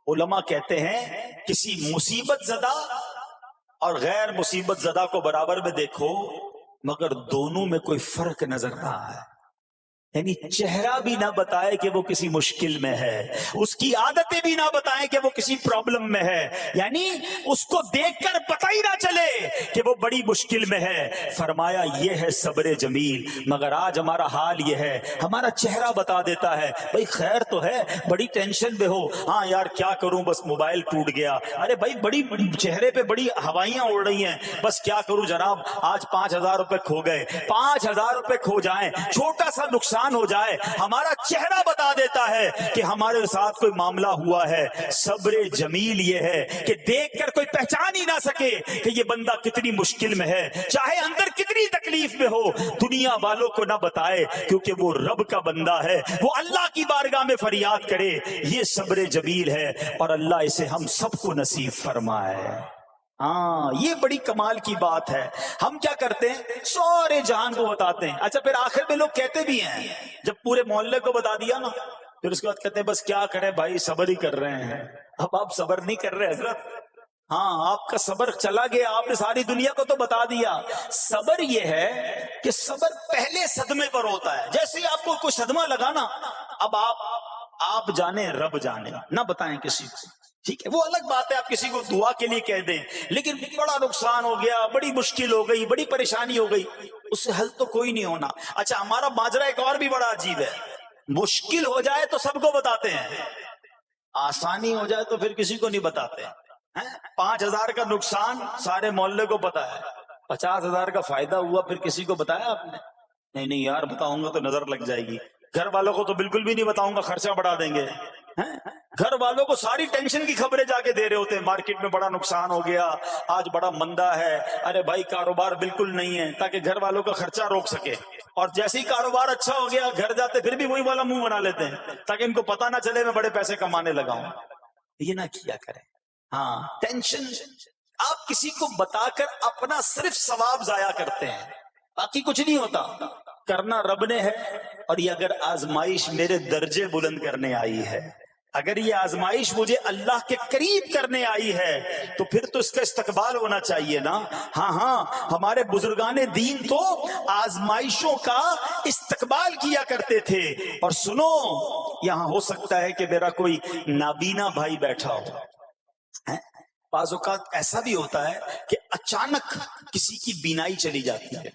علماء کہتے ہیں کسی مصیبت زدہ اور غیر مصیبت زدہ کو برابر میں دیکھو، مگر دونوں میں کوئی فرق نظر نہ آئے، یعنی چہرہ بھی نہ بتائے کہ وہ کسی مشکل میں ہے، اس کی عادتیں بھی نہ بتائیں کہ وہ کسی پرابلم میں ہے، یعنی اس کو دیکھ کر پتہ ہی نہ چلے کہ وہ بڑی مشکل میں ہے۔ فرمایا یہ ہے صبر جمیل۔ مگر آج ہمارا حال یہ ہے، ہمارا چہرہ بتا دیتا ہے بھائی خیر تو ہے، بڑی ٹینشن میں ہو، ہاں یار کیا کروں بس موبائل ٹوٹ گیا، ارے بھائی بڑی چہرے پہ بڑی ہوائیاں اڑ رہی ہیں، بس کیا کروں جناب آج 5,000 روپے کھو گئے، 5,000 روپے کھو جائیں، چھوٹا سا نقصان ہو جائے، ہمارا چہرہ بتا دیتا ہے کہ ہمارے ساتھ کوئی معاملہ ہوا ہے۔ صبر جمیل یہ ہے کہ دیکھ کر کوئی پہچان ہی نہ سکے کہ یہ بندہ کتنی مشکل میں ہے، چاہے اندر کتنی تکلیف میں ہو، دنیا والوں کو نہ بتائے کیونکہ وہ رب کا بندہ ہے، وہ اللہ کی بارگاہ میں فریاد کرے۔ یہ صبر جمیل ہے اور اللہ اسے ہم سب کو نصیب فرمائے۔ ہاں یہ بڑی کمال کی بات ہے۔ ہم کیا کرتے ہیں سارے جہان کو بتاتے ہیں، اچھا پھر آخر میں لوگ کہتے بھی ہیں جب پورے محلے کو بتا دیا نا، پھر اس کے بعد کہتے ہیں بس کیا کریں بھائی صبر ہی کر رہے ہیں۔ اب آپ صبر نہیں کر رہے حضرت، ہاں آپ کا صبر چلا گیا، آپ نے ساری دنیا کو تو بتا دیا۔ صبر یہ ہے کہ صبر پہلے صدمے پر ہوتا ہے، جیسے آپ کو کوئی صدمہ لگا نا، اب آپ جانے رب جانے، نہ بتائیں کسی کو، ٹھیک ہے وہ الگ بات ہے، آپ کسی کو دعا کے لیے کہہ دیں، لیکن بڑا نقصان ہو گیا، بڑی مشکل ہو گئی، بڑی پریشانی ہو گئی، اس سے حل تو کوئی نہیں ہونا۔ اچھا ہمارا ماجرا ایک اور بھی بڑا عجیب ہے، مشکل ہو جائے تو سب کو بتاتے ہیں، آسانی ہو جائے تو پھر کسی کو نہیں بتاتے ہیں۔ 5,000 کا نقصان سارے محلے کو پتا ہے، 50,000 کا فائدہ ہوا پھر کسی کو بتایا آپ نے؟ نہیں یار بتاؤں گا تو نظر لگ جائے گی، گھر والوں کو تو بالکل بھی نہیں بتاؤں گا، خرچہ بڑھا دیں گے۔ گھر والوں کو ساری ٹینشن کی خبریں جا کے دے رہے ہوتے ہیں، مارکیٹ میں بڑا نقصان ہو گیا، آج بڑا مندہ ہے، ارے بھائی کاروبار بالکل نہیں ہے، تاکہ گھر والوں کا خرچہ روک سکے. اور جیسے ہی کاروبار اچھا ہو گیا گھر جاتے پھر بھی وہی والا منہ بنا لیتے ہیں تاکہ ان کو پتہ نہ چلے میں بڑے پیسے کمانے لگا ہوں. یہ نہ کیا کریں. ہاں، ٹینشن آپ کسی کو بتا کر اپنا صرف ثواب ضائع کرتے ہیں، باقی کچھ نہیں ہوتا. کرنا رب نے ہے، اور یہ اگر آزمائش میرے درجے بلند کرنے آئی ہے، اگر یہ آزمائش مجھے اللہ کے قریب کرنے آئی ہے تو پھر تو اس کا استقبال ہونا چاہیے نا. ہاں ہمارے بزرگان دین تو آزمائشوں کا استقبال کیا کرتے تھے. اور سنو، یہاں ہو سکتا ہے کہ میرا کوئی نابینا بھائی بیٹھا ہو. بعض اوقات ایسا بھی ہوتا ہے کہ اچانک کسی کی بینائی چلی جاتی ہے،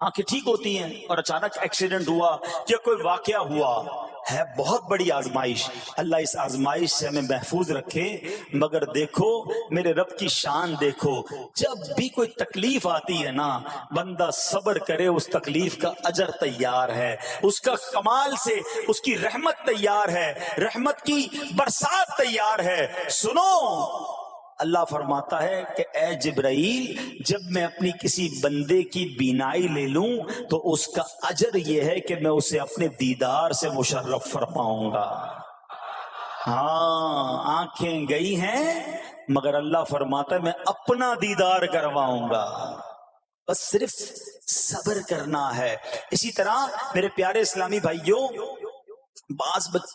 آنکھیں ٹھیک ہوتی ہیں اور اچانک ایکسیڈنٹ ہوا یا کوئی واقعہ ہوا ہے. بہت بڑی آزمائش. اللہ اس آزمائش سے ہمیں محفوظ رکھے. مگر دیکھو میرے رب کی شان دیکھو، جب بھی کوئی تکلیف آتی ہے نا، بندہ صبر کرے، اس تکلیف کا اجر تیار ہے، اس کا کمال سے اس کی رحمت تیار ہے، رحمت کی برسات تیار ہے. سنو، اللہ فرماتا ہے کہ اے جبرائیل، جب میں اپنی کسی بندے کی بینائی لے لوں تو اس کا اجر یہ ہے کہ میں اسے اپنے دیدار سے مشرف فرماؤں گا. ہاں، آنکھیں گئی ہیں مگر اللہ فرماتا ہے میں اپنا دیدار کرواؤں گا. بس صرف صبر کرنا ہے. اسی طرح میرے پیارے اسلامی بھائیوں،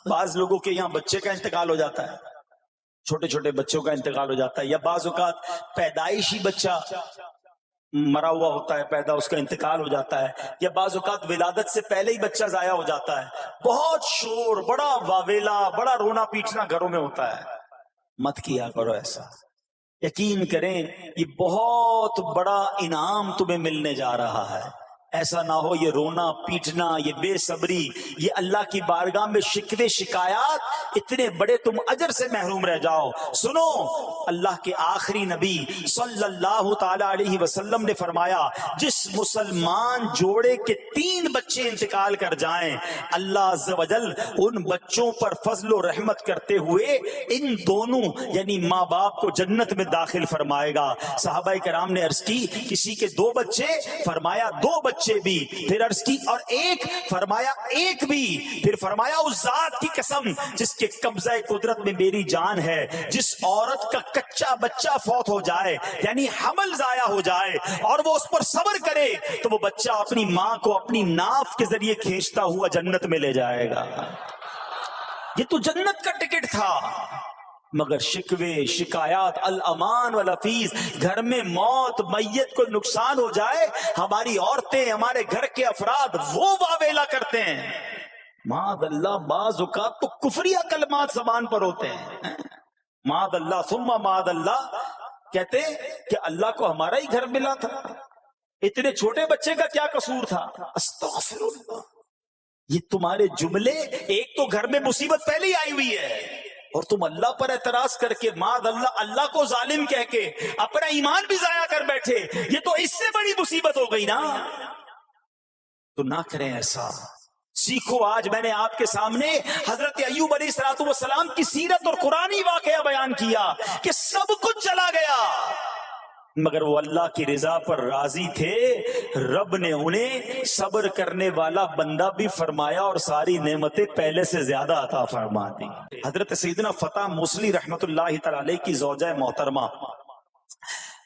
بعض لوگوں کے یہاں بچے کا انتقال ہو جاتا ہے، چھوٹے چھوٹے بچوں کا انتقال ہو جاتا ہے، یا بعض اوقات پیدائشی بچہ مرا ہوا ہوتا ہے، پیدا اس کا انتقال ہو جاتا ہے، یا بعض اوقات ولادت سے پہلے ہی بچہ ضائع ہو جاتا ہے. بہت شور، بڑا واویلا، بڑا رونا پیٹنا گھروں میں ہوتا ہے. مت کیا کرو ایسا. یقین کریں یہ بہت بڑا انعام تمہیں ملنے جا رہا ہے. ایسا نہ ہو یہ رونا پیٹنا، یہ بے صبری، یہ اللہ کی بارگاہ میں شکوے شکایات، اتنے بڑے تم اجر سے محروم رہ جاؤ. سنو، اللہ کے آخری نبی صلی اللہ تعالی علیہ وسلم نے فرمایا، جس مسلمان جوڑے کے 3 بچے انتقال کر جائیں، اللہ عز و جل ان بچوں پر فضل و رحمت کرتے ہوئے ان دونوں یعنی ماں باپ کو جنت میں داخل فرمائے گا. صحابہ کرام نے عرض کی کسی کے 2 بچے، فرمایا 2 بچے بھی، پھر عرض کی اور 1، فرمایا 1 بھی، پھر فرمایا اس ذات کی قسم جس کے قبضہ قدرت میں میری جان ہے، جس عورت کا کچا بچہ فوت ہو جائے یعنی حمل ضائع ہو جائے اور وہ اس پر صبر کرے تو وہ بچہ اپنی ماں کو اپنی ناف کے ذریعے کھینچتا ہوا جنت میں لے جائے گا. یہ تو جنت کا ٹکٹ تھا. مگر شکوے شکایات، الامان والافیز، گھر میں موت، میت کو نقصان ہو جائے، ہماری عورتیں، ہمارے گھر کے افراد وہ واویلا کرتے ہیں. معاذ اللہ، بعض اوقات تو کفریہ کلمات زبان پر ہوتے ہیں. معاذ اللہ ثم معاذ اللہ، کہتے کہ اللہ کو ہمارا ہی گھر ملا تھا، اتنے چھوٹے بچے کا کیا قصور تھا. استغفر اللہ. یہ تمہارے جملے، ایک تو گھر میں مصیبت پہلے ہی آئی ہوئی ہے اور تم اللہ پر اعتراض کر کے معاذ اللہ اللہ کو ظالم کہہ کے اپنا ایمان بھی ضائع کر بیٹھے، یہ تو اس سے بڑی مصیبت ہو گئی نا. تو نہ کریں ایسا. سیکھو. آج میں نے آپ کے سامنے حضرت ایوب علیہ السلام کی سیرت اور قرآنی واقعہ بیان کیا کہ سب کچھ چلا گیا مگر وہ اللہ کی رضا پر راضی تھے. رب نے انہیں صبر کرنے والا بندہ بھی فرمایا اور ساری نعمتیں پہلے سے زیادہ عطا فرما دی. حضرت سیدنا فتح موصلی رحمت اللہ تعالی علیہ کی زوجہ محترمہ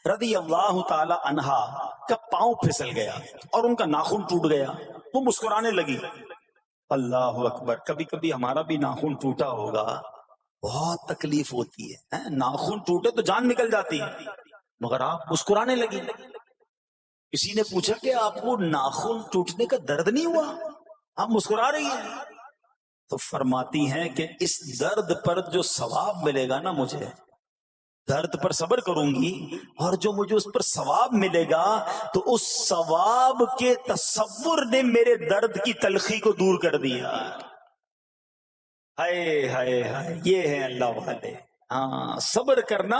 رضی اللہ تعالی عنہا کا پاؤں پھسل گیا اور ان کا ناخن ٹوٹ گیا. وہ مسکرانے لگی. اللہ اکبر. کبھی کبھی ہمارا بھی ناخن ٹوٹا ہوگا، بہت تکلیف ہوتی ہے. ناخن ٹوٹے تو جان نکل جاتی ہے مگر آپ مسکرانے لگی. کسی نے پوچھا کہ آپ کو ناخن ٹوٹنے کا درد نہیں ہوا، آپ مسکرا رہی ہیں؟ تو فرماتی ہیں کہ اس درد پر جو ثواب ملے گا نا، مجھے درد پر صبر کروں گی اور جو مجھے اس پر ثواب ملے گا تو اس ثواب کے تصور نے میرے درد کی تلخی کو دور کر دیا. ہائے ہائے ہائے، یہ ہے اللہ والے. ہاں، صبر کرنا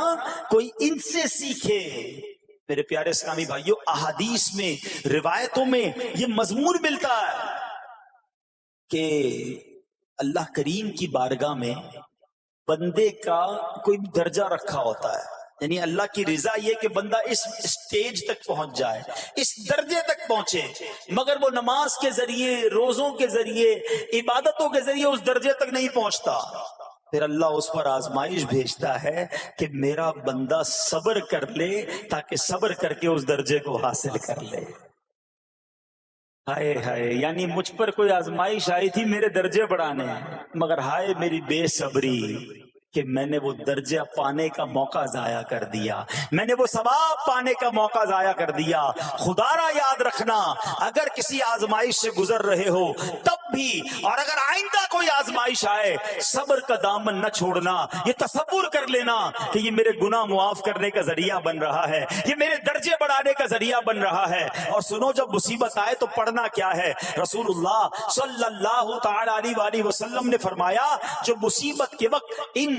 کوئی ان سے سیکھے. میرے پیارے اسلامی بھائیوں، احادیث میں، روایتوں میں یہ مضمون ملتا ہے کہ اللہ کریم کی بارگاہ میں بندے کا کوئی درجہ رکھا ہوتا ہے، یعنی اللہ کی رضا یہ کہ بندہ اس سٹیج تک پہنچ جائے، اس درجے تک پہنچے، مگر وہ نماز کے ذریعے، روزوں کے ذریعے، عبادتوں کے ذریعے اس درجے تک نہیں پہنچتا، پھر اللہ اس پر آزمائش بھیجتا ہے کہ میرا بندہ صبر کر لے تاکہ صبر کر کے اس درجے کو حاصل کر لے۔ ہائے ہائے، یعنی مجھ پر کوئی آزمائش آئی تھی میرے درجے بڑھانے، مگر ہائے میری بے صبری کہ میں نے وہ درجہ پانے کا موقع ضائع کر دیا، میں نے وہ ثواب پانے کا موقع ضائع کر دیا۔ خدا را یاد رکھنا، اگر کسی آزمائش سے گزر رہے ہو تب بھی، اور اگر آئندہ کوئی آزمائش آئے، صبر کا دامن نہ چھوڑنا، یہ تصور کر لینا کہ یہ میرے گناہ معاف کرنے کا ذریعہ بن رہا ہے، یہ میرے درجے بڑھانے کا ذریعہ بن رہا ہے۔ اور سنو، جب مصیبت آئے تو پڑھنا کیا ہے؟ رسول اللہ صلی اللہ تعالی علیہ وآلہ وسلم نے فرمایا، جو مصیبت کے وقت انا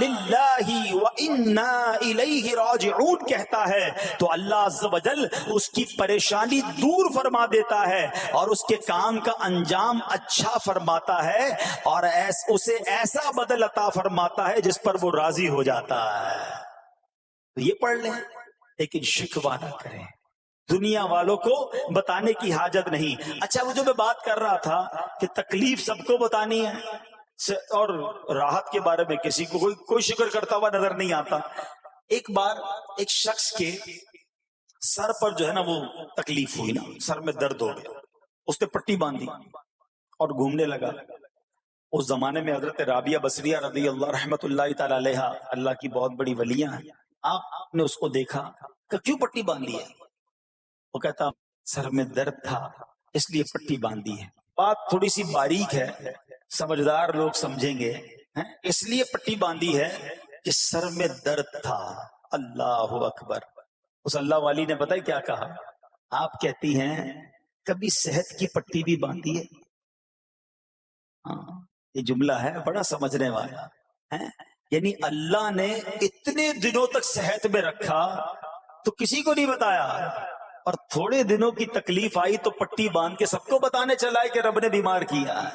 للہ و انا الیہ راجعون کہتا ہے تو اللہ عز و جل اس کی پریشانی دور فرما دیتا ہے اور اس کے کام کا انجام اچھا فرماتا ہے، اور اسے ایسا بدل عطا فرماتا ہے جس پر وہ راضی ہو جاتا ہے۔ تو یہ پڑھ لیں، لیکن شکوہ نہ کریں، دنیا والوں کو بتانے کی حاجت نہیں۔ اچھا، وہ جو میں بات کر رہا تھا کہ تکلیف سب کو بتانی ہے اور راحت کے بارے میں کسی کو کوئی شکر کرتا ہوا نظر نہیں آتا۔ ایک بار ایک شخص کے سر پر جو ہے نا وہ تکلیف ہوئی نا، سر میں درد ہو گیا، اس نے پٹی باندھی اور گھومنے لگا۔ اس زمانے میں حضرت رابعہ بصریہ رضی اللہ رحمت اللہ تعالی علیہ، اللہ کی بہت بڑی ولیاں ہیں، آپ نے اس کو دیکھا کہ کیوں پٹی باندھی ہے؟ وہ کہتا سر میں درد تھا اس لیے پٹی باندھی ہے۔ بات تھوڑی سی باریک ہے، سمجھدار لوگ سمجھیں گے، اس لیے پٹی باندھی ہے کہ سر میں درد تھا۔ اللہ اکبر۔ اس اللہ والی نے پتہ کیا کہا؟ آپ کہتی ہیں کبھی صحت کی پٹی بھی باندھی ہے؟ یہ جملہ ہے بڑا سمجھنے والا ہے، یعنی اللہ نے اتنے دنوں تک صحت میں رکھا تو کسی کو نہیں بتایا، اور تھوڑے دنوں کی تکلیف آئی تو پٹی باندھ کے سب کو بتانے چلا ہے کہ رب نے بیمار کیا ہے۔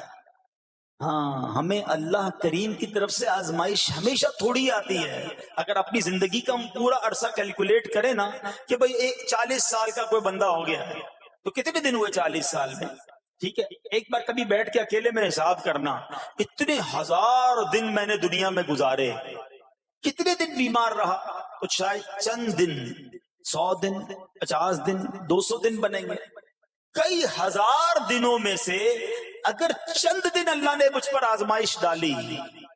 ہاں، ہمیں اللہ کریم کی طرف سے آزمائش ہمیشہ تھوڑی آتی ہے۔ اگر اپنی زندگی کا ہم پورا عرصہ کیلکولیٹ کریں نا کہ بھئی 40 سال کا کوئی بندہ ہو گیا ہے تو کتنے دن ہوئے 40 سال میں؟ ٹھیک ہے، ایک بار کبھی بیٹھ کے اکیلے میں حساب کرنا، اتنے ہزار دن میں نے دنیا میں گزارے، کتنے دن بیمار رہا؟ تو شاید چند دن، 100 دن، 50 دن، 200 دن بنیں گے۔ کئی ہزار دنوں میں سے اگر چند دن اللہ نے مجھ پر آزمائش ڈالی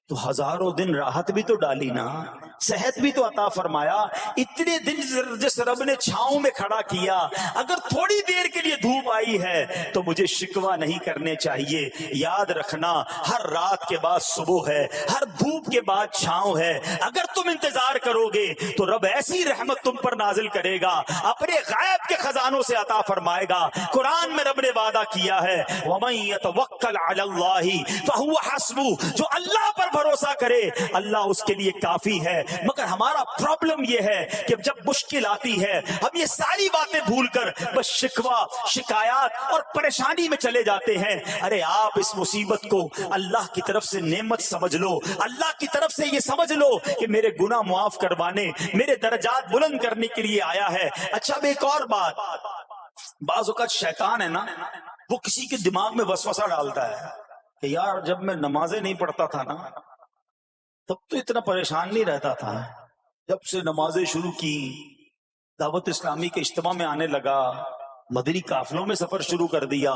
تو ہزاروں دن راحت بھی تو ڈالی نا، صحت بھی تو عطا فرمایا۔ اتنے دن جس رب نے چھاؤں میں کھڑا کیا، اگر تھوڑی دیر کے لیے دھوپ آئی ہے تو مجھے شکوہ نہیں کرنے چاہیے۔ یاد رکھنا، ہر رات کے بعد صبح ہے، ہر دھوپ کے بعد چھاؤں ہے۔ اگر تم انتظار کرو گے تو رب ایسی رحمت تم پر نازل کرے گا، اپنے غیب کے خزانوں سے عطا فرمائے گا۔ قرآن میں رب نے وعدہ کیا ہے، وَمَن يَتَوَکَّلْ عَلَى اللَّهِ فَهُوَ حَسْبُهُ، جو اللہ پر بھروسہ کرے اللہ اس کے لیے کافی ہے۔ مگر ہمارا پرابلم یہ ہے کہ جب مشکل آتی ہے ہم یہ ساری باتیں بھول کر بس شکوہ، شکایات اور پریشانی میں چلے جاتے ہیں۔ ارے آپ اس مصیبت کو اللہ کی طرف سے نعمت سمجھ لو، اللہ کی طرف سے یہ سمجھ لو کہ میرے گناہ معاف کروانے، میرے درجات بلند کرنے کے لیے آیا ہے۔ اچھا، اب ایک اور بات، بعض اوقات شیطان ہے نا، وہ کسی کے دماغ میں وسوسہ ڈالتا ہے کہ یار جب میں نمازیں نہیں پڑھتا تھا نا تب تو اتنا پریشان نہیں رہتا تھا، جب سے نمازیں شروع کی، دعوت اسلامی کے اجتماع میں آنے لگا، مدنی قافلوں میں سفر شروع کر دیا،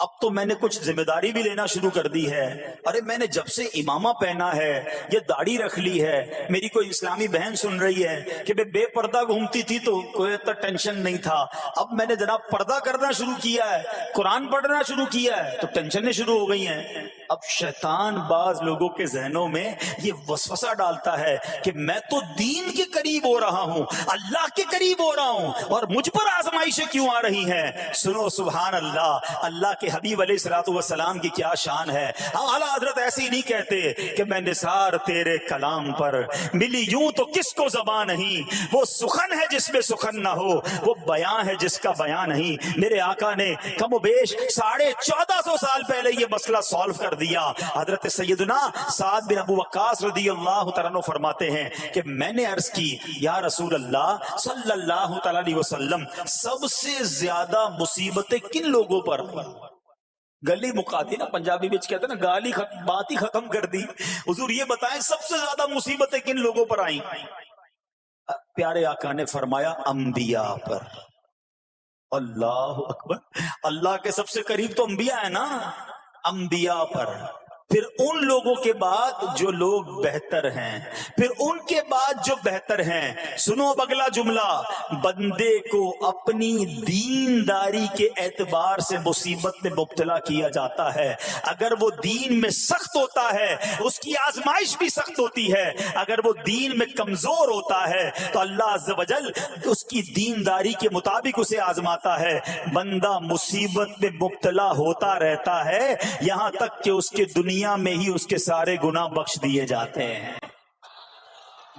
اب تو میں نے کچھ ذمہ داری بھی لینا شروع کر دی ہے۔ ارے میں نے جب سے امامہ پہنا ہے، یہ داڑھی رکھ لی ہے، میری کوئی اسلامی بہن سن رہی ہے کہ بے پردہ گھومتی تھی تو کوئی اتنا ٹینشن نہیں تھا، اب میں نے جناب پردہ کرنا شروع کیا ہے، قرآن پڑھنا شروع کیا ہے تو ٹینشنیں شروع ہو گئی ہیں۔ اب شیطان بعض لوگوں کے ذہنوں میں یہ وسوسہ ڈالتا ہے کہ میں تو دین کے قریب ہو رہا ہوں، اللہ کے قریب ہو رہا ہوں، اور مجھ پر آزمائشیں کیوں آ رہی ہیں؟ سنو سبحان اللہ، اللہ کے حبیب علیہ الصلوۃ والسلام کی کیا شان ہے۔ اعلیٰ حضرت ایسے ہی نہیں کہتے کہ میں نثار تیرے کلام پر، ملی یوں تو کس کو زبان نہیں، وہ سخن ہے جس میں سخن نہ ہو، وہ بیان ہے جس کا بیان نہیں۔ میرے آقا نے کم و بیش 1450 سال پہلے یہ مسئلہ سالو کر دیا. حضرت سیدنا سعد بن ابو وقاص رضی اللہ تعالیٰ عنہ فرماتے ہیں کہ میں نے عرض کی یا رسول اللہ صلی اللہ تعالیٰ علیہ وسلم سب سے زیادہ مصیبتیں کن لوگوں پر؟ گلی مکاتی نا پنجابی بچ کہتے ہیں نا گالی بات ہی ختم کر دی. حضور یہ بتائیں سب سے زیادہ مصیبتیں کن لوگوں پر آئیں؟ پیارے آقا نے فرمایا انبیاء پر. اللہ اکبر. اللہ کے سب سے قریب تو انبیاء ہے نا. انبیاء پر، پھر ان لوگوں کے بعد جو لوگ بہتر ہیں، پھر ان کے بعد جو بہتر ہیں. سنو اب اگلا جملہ، بندے کو اپنی دینداری کے اعتبار سے مصیبت میں مبتلا کیا جاتا ہے. اگر وہ دین میں سخت ہوتا ہے اس کی آزمائش بھی سخت ہوتی ہے. اگر وہ دین میں کمزور ہوتا ہے تو اللہ عز و جل اس کی دینداری کے مطابق اسے آزماتا ہے. بندہ مصیبت میں مبتلا ہوتا رہتا ہے یہاں تک کہ اس کے دنیا میں ہی اس کے سارے گناہ بخش دیے جاتے ہیں.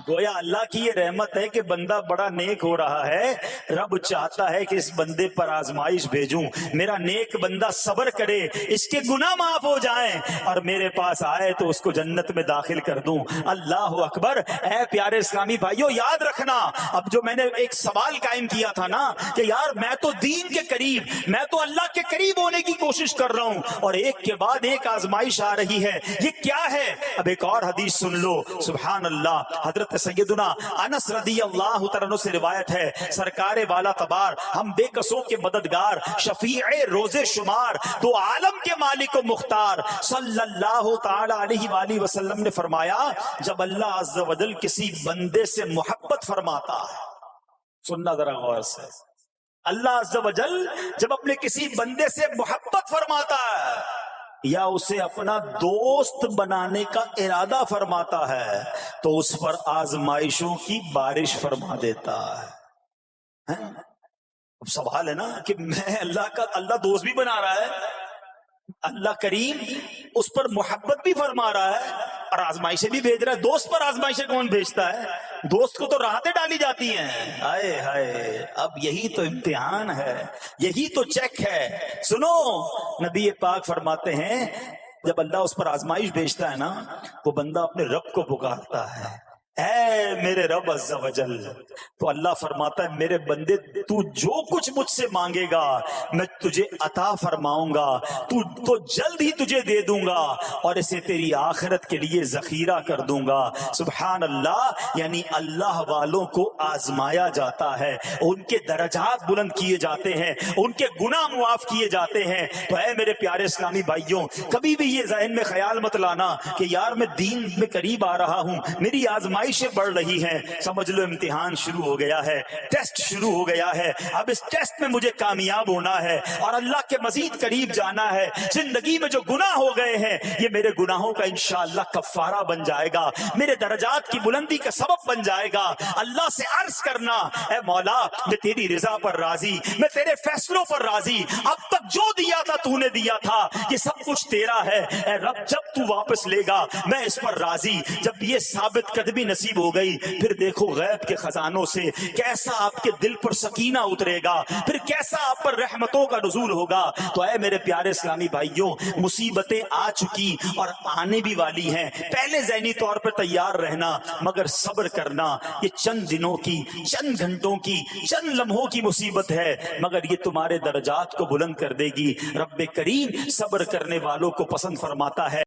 گویا اللہ کی یہ رحمت ہے کہ بندہ بڑا نیک ہو رہا ہے، رب چاہتا ہے کہ اس بندے پر آزمائش بھیجوں، میرا نیک بندہ صبر کرے، اس کے گناہ معاف ہو جائیں اور میرے پاس آئے تو اس کو جنت میں داخل کر دوں. اللہ اکبر. اے پیارے اسلامی بھائیو یاد رکھنا، اب جو میں نے ایک سوال قائم کیا تھا نا کہ یار میں تو دین کے قریب، میں تو اللہ کے قریب ہونے کی کوشش کر رہا ہوں اور ایک کے بعد ایک آزمائش آ رہی ہے، یہ کیا ہے؟ اب ایک اور حدیث سن لو. سبحان اللہ. حضرت سیدنا انس رضی اللہ تعالیٰ عنہ سے روایت ہے، سرکار والا تبار، ہم بے کسوں کے مددگار، شفیع روز شمار، دو عالم کے مالک و مختار صلی اللہ تعالی علیہ وآلہ وسلم نے فرمایا جب اللہ عز و جل کسی بندے سے محبت فرماتا ہے، سننا ذرا غور سے، اللہ عز و جل جب اپنے کسی بندے سے محبت فرماتا ہے یا اسے اپنا دوست بنانے کا ارادہ فرماتا ہے تو اس پر آزمائشوں کی بارش فرما دیتا ہے. اب سوال ہے نا کہ میں اللہ دوست بھی بنا رہا ہے، اللہ کریم اس پر محبت بھی فرما رہا ہے اور آزمائشیں بھی بھیج رہا ہے. دوست پر آزمائشیں کون بھیجتا ہے؟ دوست کو تو راحتیں ڈالی جاتی ہیں. ہائے ہائے، اب یہی تو امتحان ہے، یہی تو چیک ہے. سنو، نبی پاک فرماتے ہیں جب اللہ اس پر آزمائش بھیجتا ہے نا، وہ بندہ اپنے رب کو پکارتا ہے، اے میرے رب عز و جل. تو اللہ فرماتا ہے میرے بندے تو جو کچھ مجھ سے مانگے گا میں تجھے عطا فرماؤں گا، تو جلد ہی تجھے دے دوں گا اور اسے تیری آخرت کے لیے ذخیرہ کر دوں گا. سبحان اللہ. یعنی اللہ والوں کو آزمایا جاتا ہے، ان کے درجات بلند کیے جاتے ہیں، ان کے گناہ معاف کیے جاتے ہیں. تو اے میرے پیارے اسلامی بھائیوں، کبھی بھی یہ ذہن میں خیال مت لانا کہ یار میں دین میں قریب آ رہا ہوں، میری آزمائشیں بڑھ رہی ہیں. سمجھ لو امتحان شروع ہو گیا ہے، ٹیسٹ شروع ہو گیا ہے. اب اس ٹیسٹ میں مجھے کامیاب ہونا ہے اور اللہ کے مزید قریب جانا ہے. زندگی میں جو گناہ ہو گئے ہیں یہ میرے گناہوں کا انشاءاللہ کفارہ بن جائے گا، میرے درجات کی بلندی کا سبب بن جائے گا. اللہ سے عرض کرنا اے مولا میں تیری رضا پر راضی، میں تیرے فیصلوں پر راضی، اب تک جو دیا تھا تو نے دیا تھا، یہ سب کچھ تیرا ہے. اے رب جب تو واپس لے گا میں اس پر راضی. جب یہ ثابت قدمی نصیب ہو گئی پھر دیکھو غیب کے خزانوں سے کیسا آپ کے دل پر سکینہ اترے گا، پھر کیسا آپ پر رحمتوں کا نزول ہوگا. تو اے میرے پیارے اسلامی بھائیوں، مصیبتیں آ چکی اور آنے بھی والی ہیں. پہلے ذہنی طور پر تیار رہنا مگر صبر کرنا. یہ چند دنوں کی، چند گھنٹوں کی، چند لمحوں کی مصیبت ہے مگر یہ تمہارے درجات کو بلند کر دے گی. رب کریم صبر کرنے والوں کو پسند فرماتا ہے.